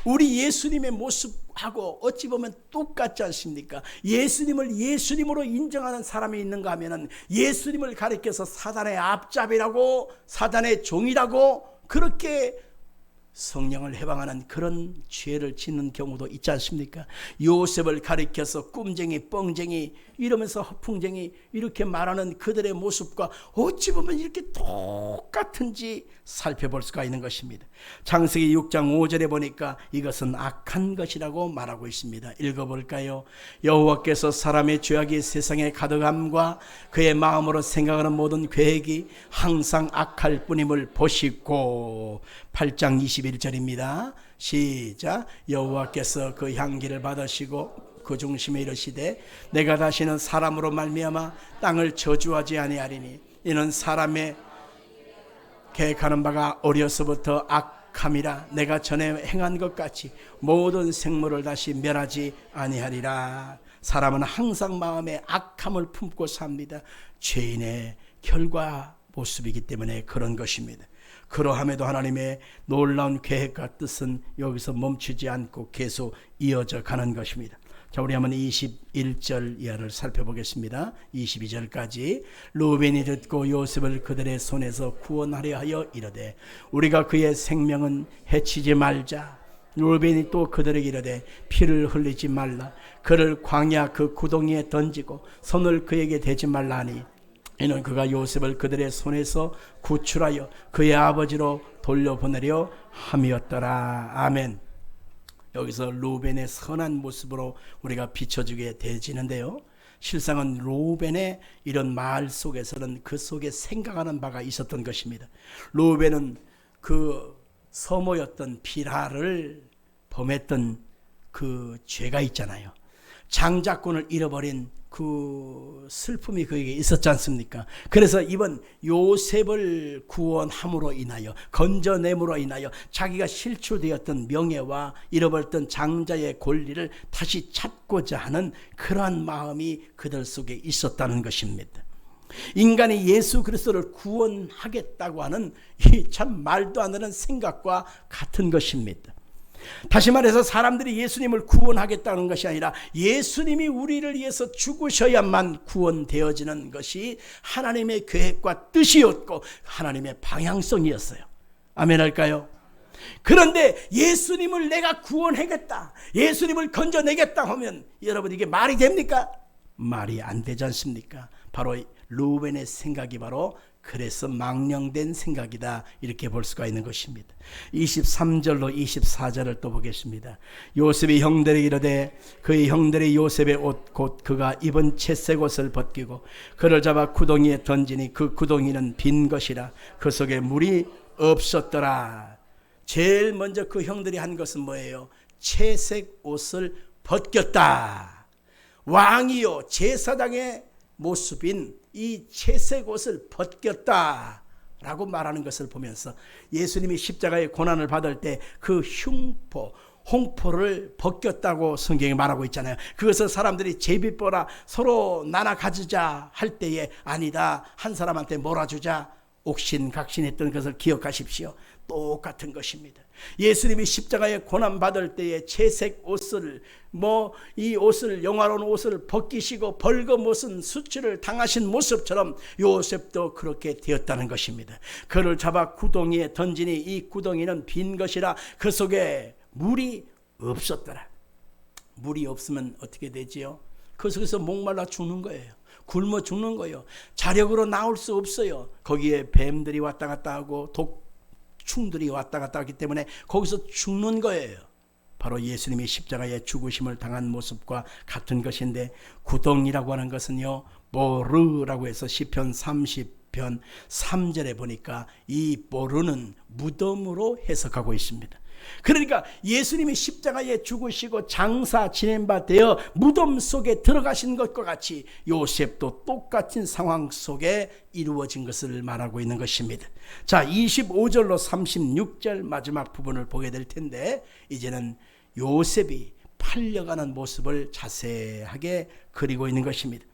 우리 예수님의 모습하고 어찌 보면 똑같지 않습니까? 예수님을 예수님으로 인정하는 사람이 있는가 하면은 예수님을 가리켜서 사단의 앞잡이라고, 사단의 종이라고 그렇게 성령을 해방하는 그런 죄를 짓는 경우도 있지 않습니까? 요셉을 가리켜서 꿈쟁이, 뻥쟁이 이러면서 허풍쟁이 이렇게 말하는 그들의 모습과 어찌 보면 이렇게 똑같은지 살펴볼 수가 있는 것입니다. 창세기 6장 5절에 보니까 이것은 악한 것이라고 말하고 있습니다. 읽어볼까요? 여호와께서 사람의 죄악이 세상에 가득함과 그의 마음으로 생각하는 모든 계획이 항상 악할 뿐임을 보시고. 8장 21절입니다. 시작. 여호와께서 그 향기를 받으시고 그 중심에 이르시되 내가 다시는 사람으로 말미암아 땅을 저주하지 아니하리니 이는 사람의 계획하는 바가 어려서부터 악함이라 내가 전에 행한 것 같이 모든 생물을 다시 멸하지 아니하리라. 사람은 항상 마음에 악함을 품고 삽니다. 죄인의 결과 모습이기 때문에 그런 것입니다. 그러함에도 하나님의 놀라운 계획과 뜻은 여기서 멈추지 않고 계속 이어져 가는 것입니다. 자, 우리 한번 21절 이하를 살펴보겠습니다. 22절까지. 루벤이 듣고 요셉을 그들의 손에서 구원하려 하여 이르되 우리가 그의 생명은 해치지 말자. 루벤이 또 그들에게 이르되 피를 흘리지 말라. 그를 광야 그 구덩이에 던지고 손을 그에게 대지 말라 하니 이는 그가 요셉을 그들의 손에서 구출하여 그의 아버지로 돌려보내려 함이었더라. 아멘. 여기서 루벤의 선한 모습으로 우리가 비춰주게 되지는데요, 실상은 루벤의 이런 말 속에서는 그 속에 생각하는 바가 있었던 것입니다. 루벤은 그 서모였던 비라를 범했던 그 죄가 있잖아요. 장자권을 잃어버린 그 슬픔이 그에게 있었지 않습니까? 그래서 이번 요셉을 구원함으로 인하여, 건져냄으로 인하여 자기가 실추되었던 명예와 잃어버렸던 장자의 권리를 다시 찾고자 하는 그러한 마음이 그들 속에 있었다는 것입니다. 인간이 예수 그리스도를 구원하겠다고 하는 이 참 말도 안 되는 생각과 같은 것입니다. 다시 말해서 사람들이 예수님을 구원하겠다는 것이 아니라 예수님이 우리를 위해서 죽으셔야만 구원되어지는 것이 하나님의 계획과 뜻이었고 하나님의 방향성이었어요. 아멘 할까요? 그런데 예수님을 내가 구원하겠다, 예수님을 건져내겠다 하면 여러분 이게 말이 됩니까? 말이 안 되지 않습니까? 바로 루벤의 생각이 바로 그래서 망령된 생각이다, 이렇게 볼 수가 있는 것입니다. 23절로 24절을 또 보겠습니다. 요셉이 형들에게 이르되 그의 형들이 요셉의 옷 곧 그가 입은 채색 옷을 벗기고 그를 잡아 구덩이에 던지니 그 구덩이는 빈 것이라 그 속에 물이 없었더라. 제일 먼저 그 형들이 한 것은 뭐예요? 채색 옷을 벗겼다. 왕이요 제사장의 모습인 이 채색 옷을 벗겼다라고 말하는 것을 보면서 예수님이 십자가의 고난을 받을 때 그 흉포, 홍포를 벗겼다고 성경이 말하고 있잖아요. 그것을 사람들이 제비보라 서로 나눠 가지자 할 때에 아니다, 한 사람한테 몰아주자 옥신각신했던 것을 기억하십시오. 똑같은 것입니다. 예수님이 십자가에 고난 받을 때에 채색 옷을 이 옷을 영화로운 옷을 벗기시고 벌거벗은 수치를 당하신 모습처럼 요셉도 그렇게 되었다는 것입니다. 그를 잡아 구덩이에 던지니 이 구덩이는 빈 것이라 그 속에 물이 없었더라. 물이 없으면 어떻게 되지요? 그 속에서 목말라 죽는 거예요. 굶어 죽는 거예요. 자력으로 나올 수 없어요. 거기에 뱀들이 왔다 갔다 하고 독충들이 왔다 갔다 하기 때문에 거기서 죽는 거예요. 바로 예수님이 십자가에 죽으심을 당한 모습과 같은 것인데, 구덩이라고 하는 것은요 보르라고 해서 시편 30편 3절에 보니까 이 보르는 무덤으로 해석하고 있습니다. 그러니까 예수님이 십자가에 죽으시고 장사 지낸 바 되어 무덤 속에 들어가신 것과 같이 요셉도 똑같은 상황 속에 이루어진 것을 말하고 있는 것입니다. 자, 25절로 36절 마지막 부분을 보게 될 텐데, 이제는 요셉이 팔려가는 모습을 자세하게 그리고 있는 것입니다.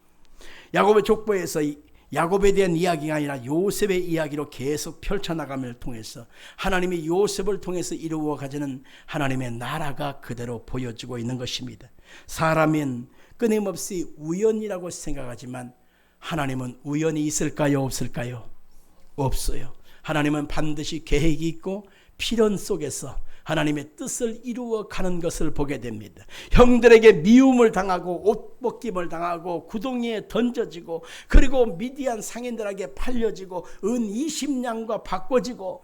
야곱의 족보에서 야곱에 대한 이야기가 아니라 요셉의 이야기로 계속 펼쳐나감을 통해서 하나님이 요셉을 통해서 이루어 가지는 하나님의 나라가 그대로 보여지고 있는 것입니다. 사람은 끊임없이 우연이라고 생각하지만 하나님은 우연이 있을까요? 없을까요? 없어요. 하나님은 반드시 계획이 있고 필연 속에서 하나님의 뜻을 이루어 가는 것을 보게 됩니다. 형들에게 미움을 당하고 옷벗김을 당하고 구덩이에 던져지고 그리고 미디안 상인들에게 팔려지고 은 20냥과 바꿔지고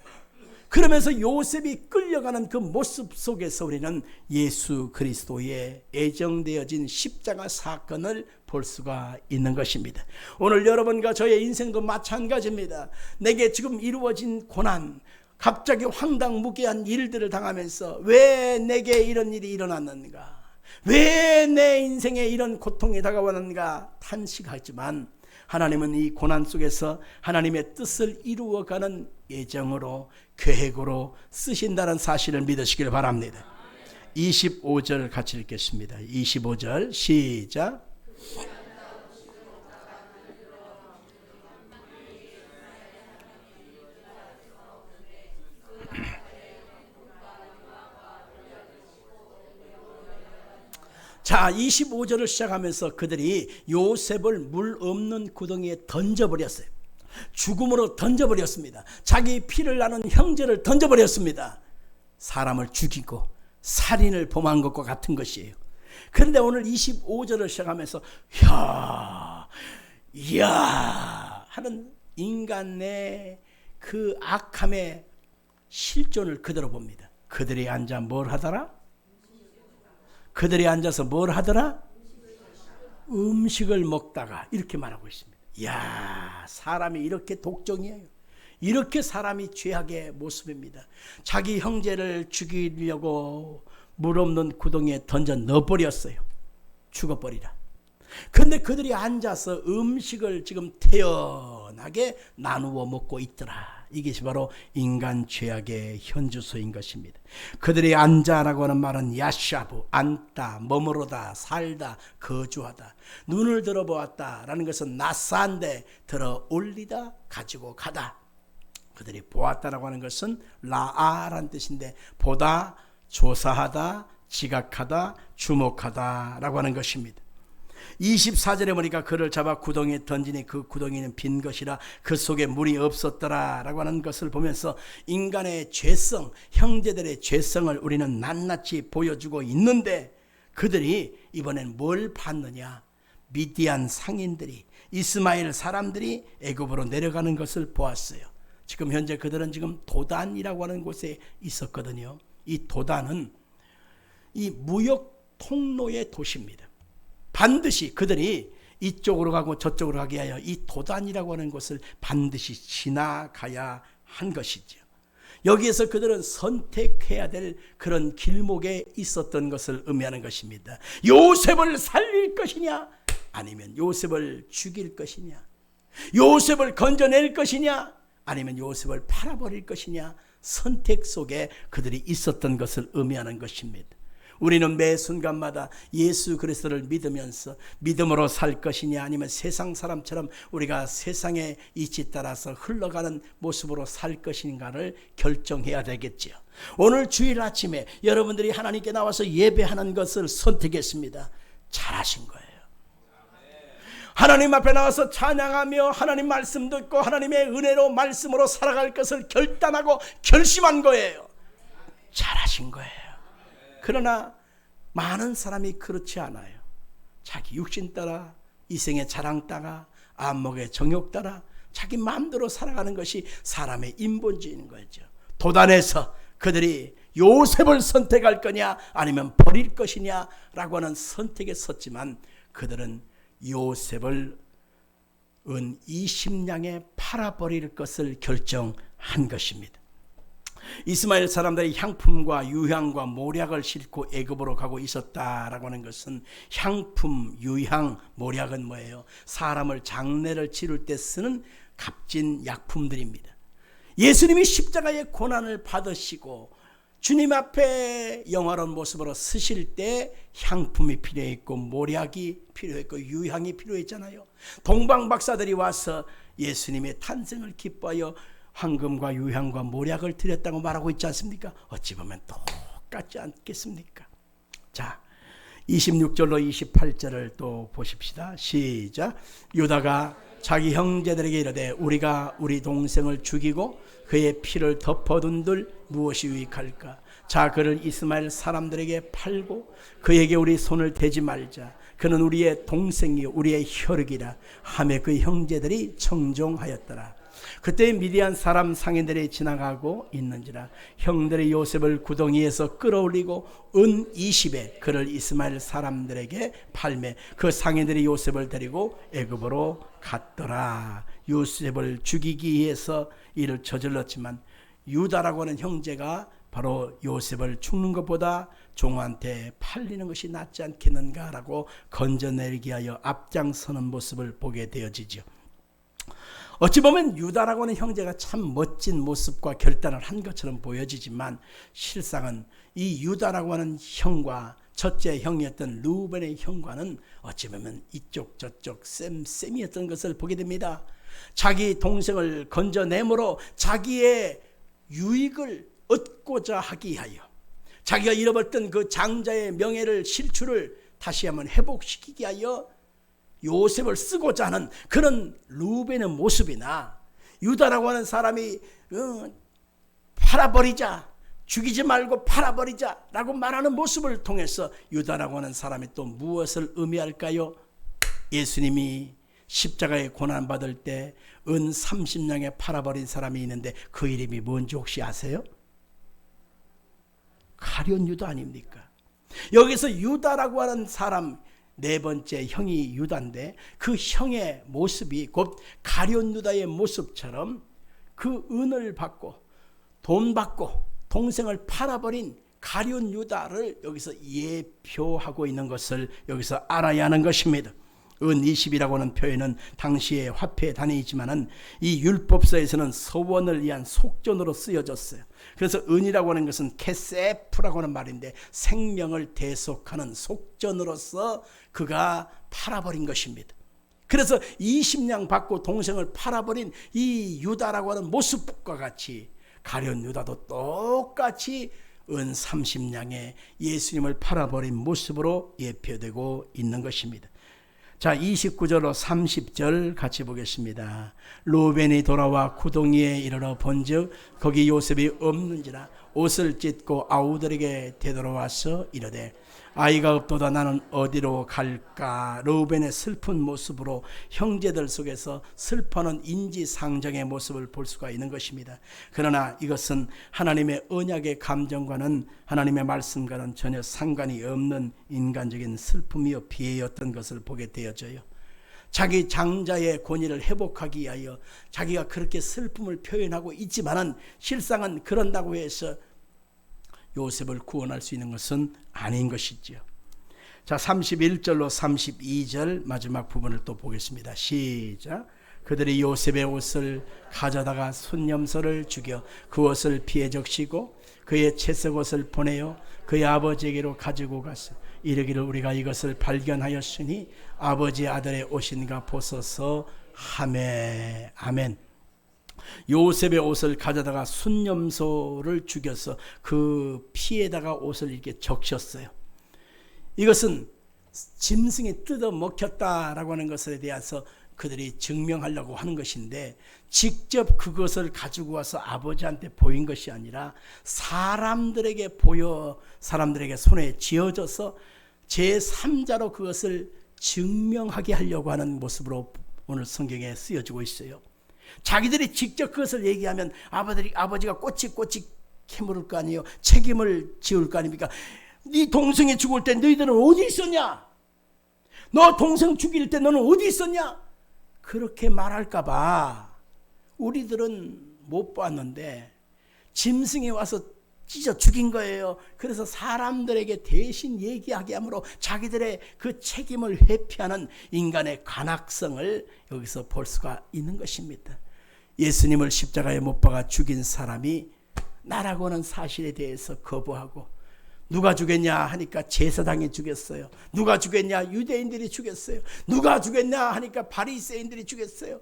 그러면서 요셉이 끌려가는 그 모습 속에서 우리는 예수 그리스도의 애정되어진 십자가 사건을 볼 수가 있는 것입니다. 오늘 여러분과 저의 인생도 마찬가지입니다. 내게 지금 이루어진 고난, 갑자기 황당무계한 일들을 당하면서 왜 내게 이런 일이 일어났는가, 왜 내 인생에 이런 고통이 다가왔는가 탄식하지만 하나님은 이 고난 속에서 하나님의 뜻을 이루어가는 예정으로 계획으로 쓰신다는 사실을 믿으시길 바랍니다. 25절 같이 읽겠습니다. 25절 시작. 자, 25절을 시작하면서 그들이 요셉을 물 없는 구덩이에 던져버렸어요. 죽음으로 던져버렸습니다. 자기 피를 나눈 형제를 던져버렸습니다. 사람을 죽이고 살인을 범한 것과 같은 것이에요. 그런데 오늘 25절을 시작하면서 이야 하는 인간의 그 악함의 실존을 그대로 봅니다. 그들이 앉아 뭘 하더라? 그들이 앉아서 뭘 하더라? 음식을 먹다가 이렇게 말하고 있습니다. 이야, 사람이 이렇게 독종이에요. 이렇게 사람이 죄악의 모습입니다. 자기 형제를 죽이려고 물 없는 구덩이에 던져 넣어버렸어요. 죽어버리라. 그런데 그들이 앉아서 음식을 지금 태연하게 나누어 먹고 있더라. 이것이 바로 인간 죄악의 현주소인 것입니다. 그들이 앉아라고 하는 말은 야샤브, 앉다, 머무르다, 살다, 거주하다. 눈을 들어보았다라는 것은 나사한데 들어 올리다, 가지고 가다. 그들이 보았다라고 하는 것은 라아라는 뜻인데 보다, 조사하다, 지각하다, 주목하다라고 하는 것입니다. 24절에 보니까 그를 잡아 구덩이에 던지니 그 구덩이는 빈 것이라 그 속에 물이 없었더라 라고 하는 것을 보면서 인간의 죄성, 형제들의 죄성을 우리는 낱낱이 보여주고 있는데 그들이 이번엔 뭘 봤느냐? 미디안 상인들이, 이스마엘 사람들이 애굽으로 내려가는 것을 보았어요. 지금 현재 그들은 지금 도단이라고 하는 곳에 있었거든요. 이 도단은 이 무역 통로의 도시입니다. 반드시 그들이 이쪽으로 가고 저쪽으로 가게 하여 이 도단이라고 하는 곳을 반드시 지나가야 한 것이죠. 여기에서 그들은 선택해야 될 그런 길목에 있었던 것을 의미하는 것입니다. 요셉을 살릴 것이냐 아니면 요셉을 죽일 것이냐, 요셉을 건져낼 것이냐 아니면 요셉을 팔아버릴 것이냐, 선택 속에 그들이 있었던 것을 의미하는 것입니다. 우리는 매 순간마다 예수 그리스도를 믿으면서 믿음으로 살 것이냐 아니면 세상 사람처럼 우리가 세상의 이치 따라서 흘러가는 모습으로 살 것인가를 결정해야 되겠지요. 오늘 주일 아침에 여러분들이 하나님께 나와서 예배하는 것을 선택했습니다. 잘하신 거예요. 하나님 앞에 나와서 찬양하며 하나님 말씀 듣고 하나님의 은혜로 말씀으로 살아갈 것을 결단하고 결심한 거예요. 잘하신 거예요. 그러나 많은 사람이 그렇지 않아요. 자기 육신 따라, 이생의 자랑 따라, 안목의 정욕 따라 자기 마음대로 살아가는 것이 사람의 인본주의인 거죠. 도단에서 그들이 요셉을 선택할 거냐 아니면 버릴 것이냐 라고 하는 선택에 섰지만 그들은 요셉을 은 20냥에 팔아버릴 것을 결정한 것입니다. 이스마엘 사람들이 향품과 유향과 모략을 싣고 애굽으로 가고 있었다라고 하는 것은 향품, 유향, 모략은 뭐예요? 사람을 장례를 치를 때 쓰는 값진 약품들입니다. 예수님이 십자가의 고난을 받으시고 주님 앞에 영화로운 모습으로 서실 때 향품이 필요했고 모략이 필요했고 유향이 필요했잖아요. 동방 박사들이 와서 예수님의 탄생을 기뻐하여 황금과 유향과 모략을 드렸다고 말하고 있지 않습니까? 어찌 보면 똑같지 않겠습니까? 자, 26절로 28절을 또 보십시다. 시작. 유다가 자기 형제들에게 이르되 우리가 우리 동생을 죽이고 그의 피를 덮어둔들 무엇이 유익할까? 자, 그를 이스마엘 사람들에게 팔고 그에게 우리 손을 대지 말자. 그는 우리의 동생이요 우리의 혈육이라 하며 그 형제들이 청종하였더라. 그때 미디안 사람 상인들이 지나가고 있는지라 형들이 요셉을 구덩이에서 끌어올리고 은 20에 그를 이스마엘 사람들에게 팔매 그 상인들이 요셉을 데리고 애굽으로 갔더라. 요셉을 죽이기 위해서 이를 저질렀지만 유다라고 하는 형제가 바로 요셉을 죽는 것보다 종한테 팔리는 것이 낫지 않겠는가라고 건져내기 하여 앞장서는 모습을 보게 되어지죠. 어찌 보면 유다라고 하는 형제가 참 멋진 모습과 결단을 한 것처럼 보여지지만 실상은 이 유다라고 하는 형과 첫째 형이었던 루벤의 형과는 어찌 보면 이쪽 저쪽 쌤쌤이었던 것을 보게 됩니다. 자기 동생을 건져내므로 자기의 유익을 얻고자 하기 위하여 자기가 잃어버렸던 그 장자의 명예를 실추를 다시 한번 회복시키기 위하여 요셉을 쓰고자 하는 그런 루벤의 모습이나 유다라고 하는 사람이 팔아버리자, 죽이지 말고 팔아버리자 라고 말하는 모습을 통해서 유다라고 하는 사람이 또 무엇을 의미할까요? 예수님이 십자가에 고난받을 때 은 30냥에 팔아버린 사람이 있는데 그 이름이 뭔지 혹시 아세요? 가룟 유다 아닙니까? 여기서 유다라고 하는 사람 네 번째 형이 유다인데 그 형의 모습이 곧 가룟 유다의 모습처럼 그 은을 받고 돈 받고 동생을 팔아버린 가룟 유다를 여기서 예표하고 있는 것을 여기서 알아야 하는 것입니다. 은 20이라고 하는 표현은 당시의 화폐 단위이지만은 이 율법서에서는 서원을 위한 속전으로 쓰여졌어요. 그래서 은이라고 하는 것은 케세프라고 하는 말인데 생명을 대속하는 속전으로서 그가 팔아버린 것입니다. 그래서 20냥 받고 동생을 팔아버린 이 유다라고 하는 모습과 같이 가룟 유다도 똑같이 은 30냥에 예수님을 팔아버린 모습으로 예표되고 있는 것입니다. 자, 29절로 30절 같이 보겠습니다. 루벤이 돌아와 구덩이에 이르러 본즉 거기 요셉이 없는지라 옷을 찢고 아우들에게 되돌아와서 이르되 아이가 없도다 나는 어디로 갈까. 루벤의 슬픈 모습으로 형제들 속에서 슬퍼하는 인지상정의 모습을 볼 수가 있는 것입니다. 그러나 이것은 하나님의 언약의 감정과는 하나님의 말씀과는 전혀 상관이 없는 인간적인 슬픔이요 비애였던 것을 보게 되어져요. 자기 장자의 권위를 회복하기 위하여 자기가 그렇게 슬픔을 표현하고 있지만은 실상은 그런다고 해서 요셉을 구원할 수 있는 것은 아닌 것이지요. 자, 31절로 32절 마지막 부분을 또 보겠습니다. 시작. 그들이 요셉의 옷을 가져다가 손념소를 죽여 그 옷을 피해 적시고 그의 채색 옷을 보내어 그의 아버지에게로 가지고 가서 이르기를 우리가 이것을 발견하였으니 아버지 아들의 옷인가 보소서 하매. 아멘. 요셉의 옷을 가져다가 순념소를 죽여서 그 피에다가 옷을 이렇게 적셨어요. 이것은 짐승이 뜯어 먹혔다라고 하는 것에 대해서 그들이 증명하려고 하는 것인데 직접 그것을 가지고 와서 아버지한테 보인 것이 아니라 사람들에게 보여 사람들에게 손에 쥐어져서 제3자로 그것을 증명하게 하려고 하는 모습으로 오늘 성경에 쓰여지고 있어요. 자기들이 직접 그것을 얘기하면 아버지가 꼬치꼬치 캐물을 거 아니에요. 책임을 지을 거 아닙니까? 네 동생이 죽을 때 너희들은 어디 있었냐? 너 동생 죽일 때 너는 어디 있었냐? 그렇게 말할까 봐 우리들은 못 봤는데 짐승이 와서 찢어 죽인 거예요. 그래서 사람들에게 대신 얘기하게 함으로 자기들의 그 책임을 회피하는 인간의 관악성을 여기서 볼 수가 있는 것입니다. 예수님을 십자가에 못 박아 죽인 사람이 나라고 하는 사실에 대해서 거부하고 누가 죽였냐 하니까 제사장이 죽였어요. 누가 죽였냐 유대인들이 죽였어요. 누가 죽였냐 하니까 바리새인들이 죽였어요.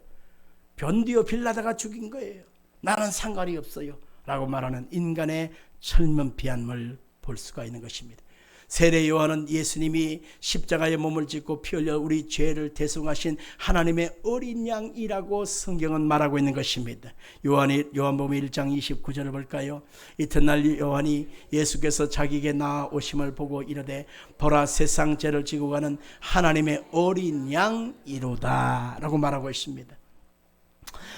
변디어 빌라다가 죽인 거예요. 나는 상관이 없어요 라고 말하는 인간의 철면피함을 볼 수가 있는 것입니다. 세례 요한은 예수님이 십자가에 몸을 짓고 피 흘려 우리 죄를 대속하신 하나님의 어린 양이라고 성경은 말하고 있는 것입니다. 요한복음 1장 29절을 볼까요? 이튿날 요한이 예수께서 자기에게 나아오심을 보고 이르되 보라 세상 죄를 지고 가는 하나님의 어린 양이로다 라고 말하고 있습니다.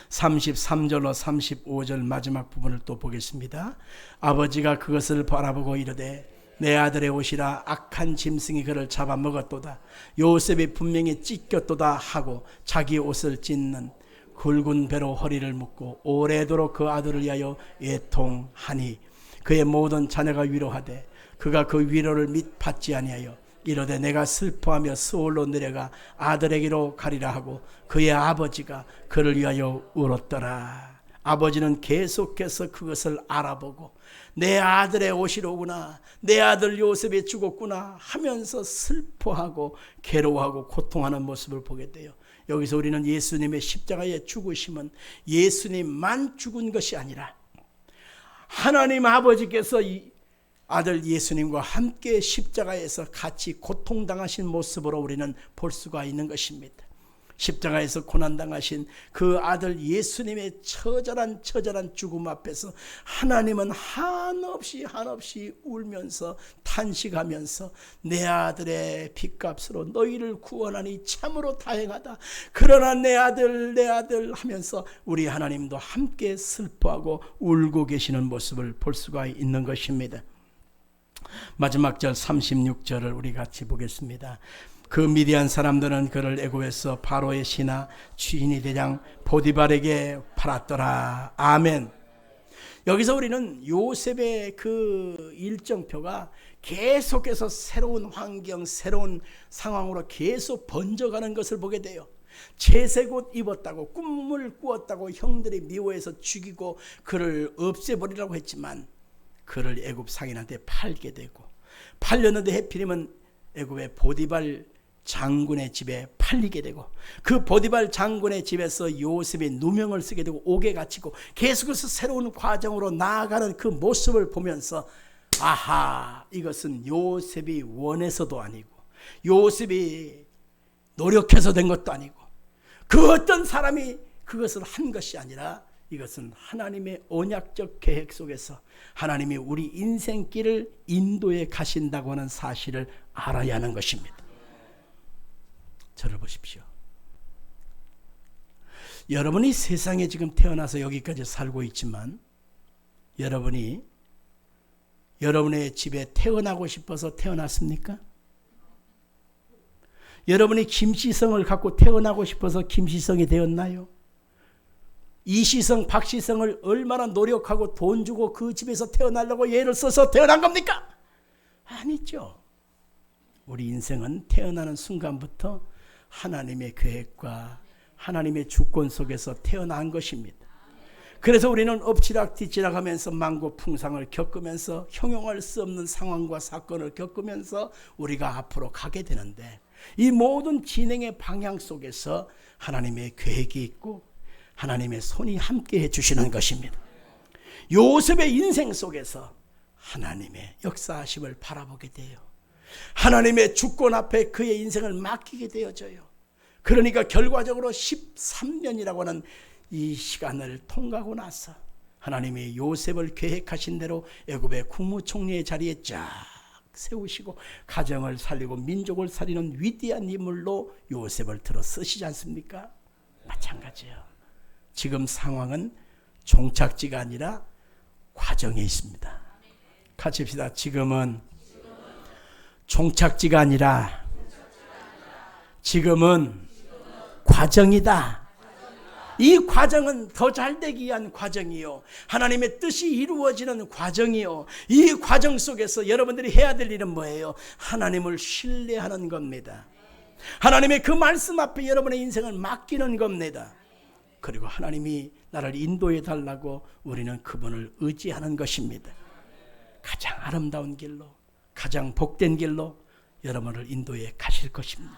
33절로 35절 마지막 부분을 또 보겠습니다. 아버지가 그것을 바라보고 이르되 내 아들의 옷이라 악한 짐승이 그를 잡아먹었도다. 요셉이 분명히 찢겼도다 하고 자기 옷을 찢는 굵은 배로 허리를 묶고 오래도록 그 아들을 위하여 애통하니 그의 모든 자녀가 위로하되 그가 그 위로를 받지 아니하여 이르되 내가 슬퍼하며 스올로 내려가 아들에게로 가리라 하고 그의 아버지가 그를 위하여 울었더라. 아버지는 계속해서 그것을 알아보고 내 아들의 옷이로구나, 내 아들 요셉이 죽었구나 하면서 슬퍼하고 괴로워하고 고통하는 모습을 보게 돼요. 여기서 우리는 예수님의 십자가의 죽으심은 예수님만 죽은 것이 아니라 하나님 아버지께서 이 아들 예수님과 함께 십자가에서 같이 고통당하신 모습으로 우리는 볼 수가 있는 것입니다. 십자가에서 고난당하신 그 아들 예수님의 처절한 죽음 앞에서 하나님은 한없이 울면서 탄식하면서 내 아들의 핏값으로 너희를 구원하니 참으로 다행하다. 그러나 내 아들 하면서 우리 하나님도 함께 슬퍼하고 울고 계시는 모습을 볼 수가 있는 것입니다. 마지막 절 36절을 우리 같이 보겠습니다. 그 미디안 사람들은 그를 애굽에서 바로의 신하 주인이 대장 보디발에게 팔았더라. 아멘. 여기서 우리는 요셉의 그 일정표가 계속해서 새로운 환경, 새로운 상황으로 계속 번져가는 것을 보게 돼요. 채색 옷 입었다고, 꿈을 꾸었다고 형들이 미워해서 죽이고 그를 없애버리라고 했지만 그를 애굽 상인한테 팔게 되고, 팔렸는데 해필이면 애굽의 보디발 장군의 집에 팔리게 되고, 그 보디발 장군의 집에서 요셉이 누명을 쓰게 되고 옥에 갇히고 계속해서 새로운 과정으로 나아가는 그 모습을 보면서 아하, 이것은 요셉이 원해서도 아니고 요셉이 노력해서 된 것도 아니고 그 어떤 사람이 그것을 한 것이 아니라 이것은 하나님의 언약적 계획 속에서 하나님이 우리 인생길을 인도해 가신다고 하는 사실을 알아야 하는 것입니다. 저를 보십시오. 여러분이 세상에 지금 태어나서 여기까지 살고 있지만 여러분이 여러분의 집에 태어나고 싶어서 태어났습니까? 여러분이 김씨성을 갖고 태어나고 싶어서 김씨성이 되었나요? 이씨성, 박씨성을 얼마나 노력하고 돈 주고 그 집에서 태어나려고 애를 써서 태어난 겁니까? 아니죠. 우리 인생은 태어나는 순간부터 하나님의 계획과 하나님의 주권 속에서 태어난 것입니다. 그래서 우리는 엎치락뒤치락 하면서 만고풍상을 겪으면서 형용할 수 없는 상황과 사건을 겪으면서 우리가 앞으로 가게 되는데, 이 모든 진행의 방향 속에서 하나님의 계획이 있고 하나님의 손이 함께 해주시는 것입니다. 요셉의 인생 속에서 하나님의 역사하심을 바라보게 돼요. 하나님의 주권 앞에 그의 인생을 맡기게 되어져요. 그러니까 결과적으로 13년이라고 하는 이 시간을 통과하고 나서 하나님이 요셉을 계획하신 대로 애굽의 국무총리의 자리에 쫙 세우시고 가정을 살리고 민족을 살리는 위대한 인물로 요셉을 들어 쓰시지 않습니까? 마찬가지예요. 지금 상황은 종착지가 아니라 과정에 있습니다. 같이 합시다. 지금은 종착지가 아니라 지금은 과정이다. 이 과정은 더 잘되기 위한 과정이요, 하나님의 뜻이 이루어지는 과정이요. 이 과정 속에서 여러분들이 해야 될 일은 뭐예요? 하나님을 신뢰하는 겁니다. 하나님의 그 말씀 앞에 여러분의 인생을 맡기는 겁니다. 그리고 하나님이 나를 인도해 달라고 우리는 그분을 의지하는 것입니다. 가장 아름다운 길로, 가장 복된 길로 여러분을 인도해 가실 것입니다.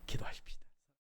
기도하십시오.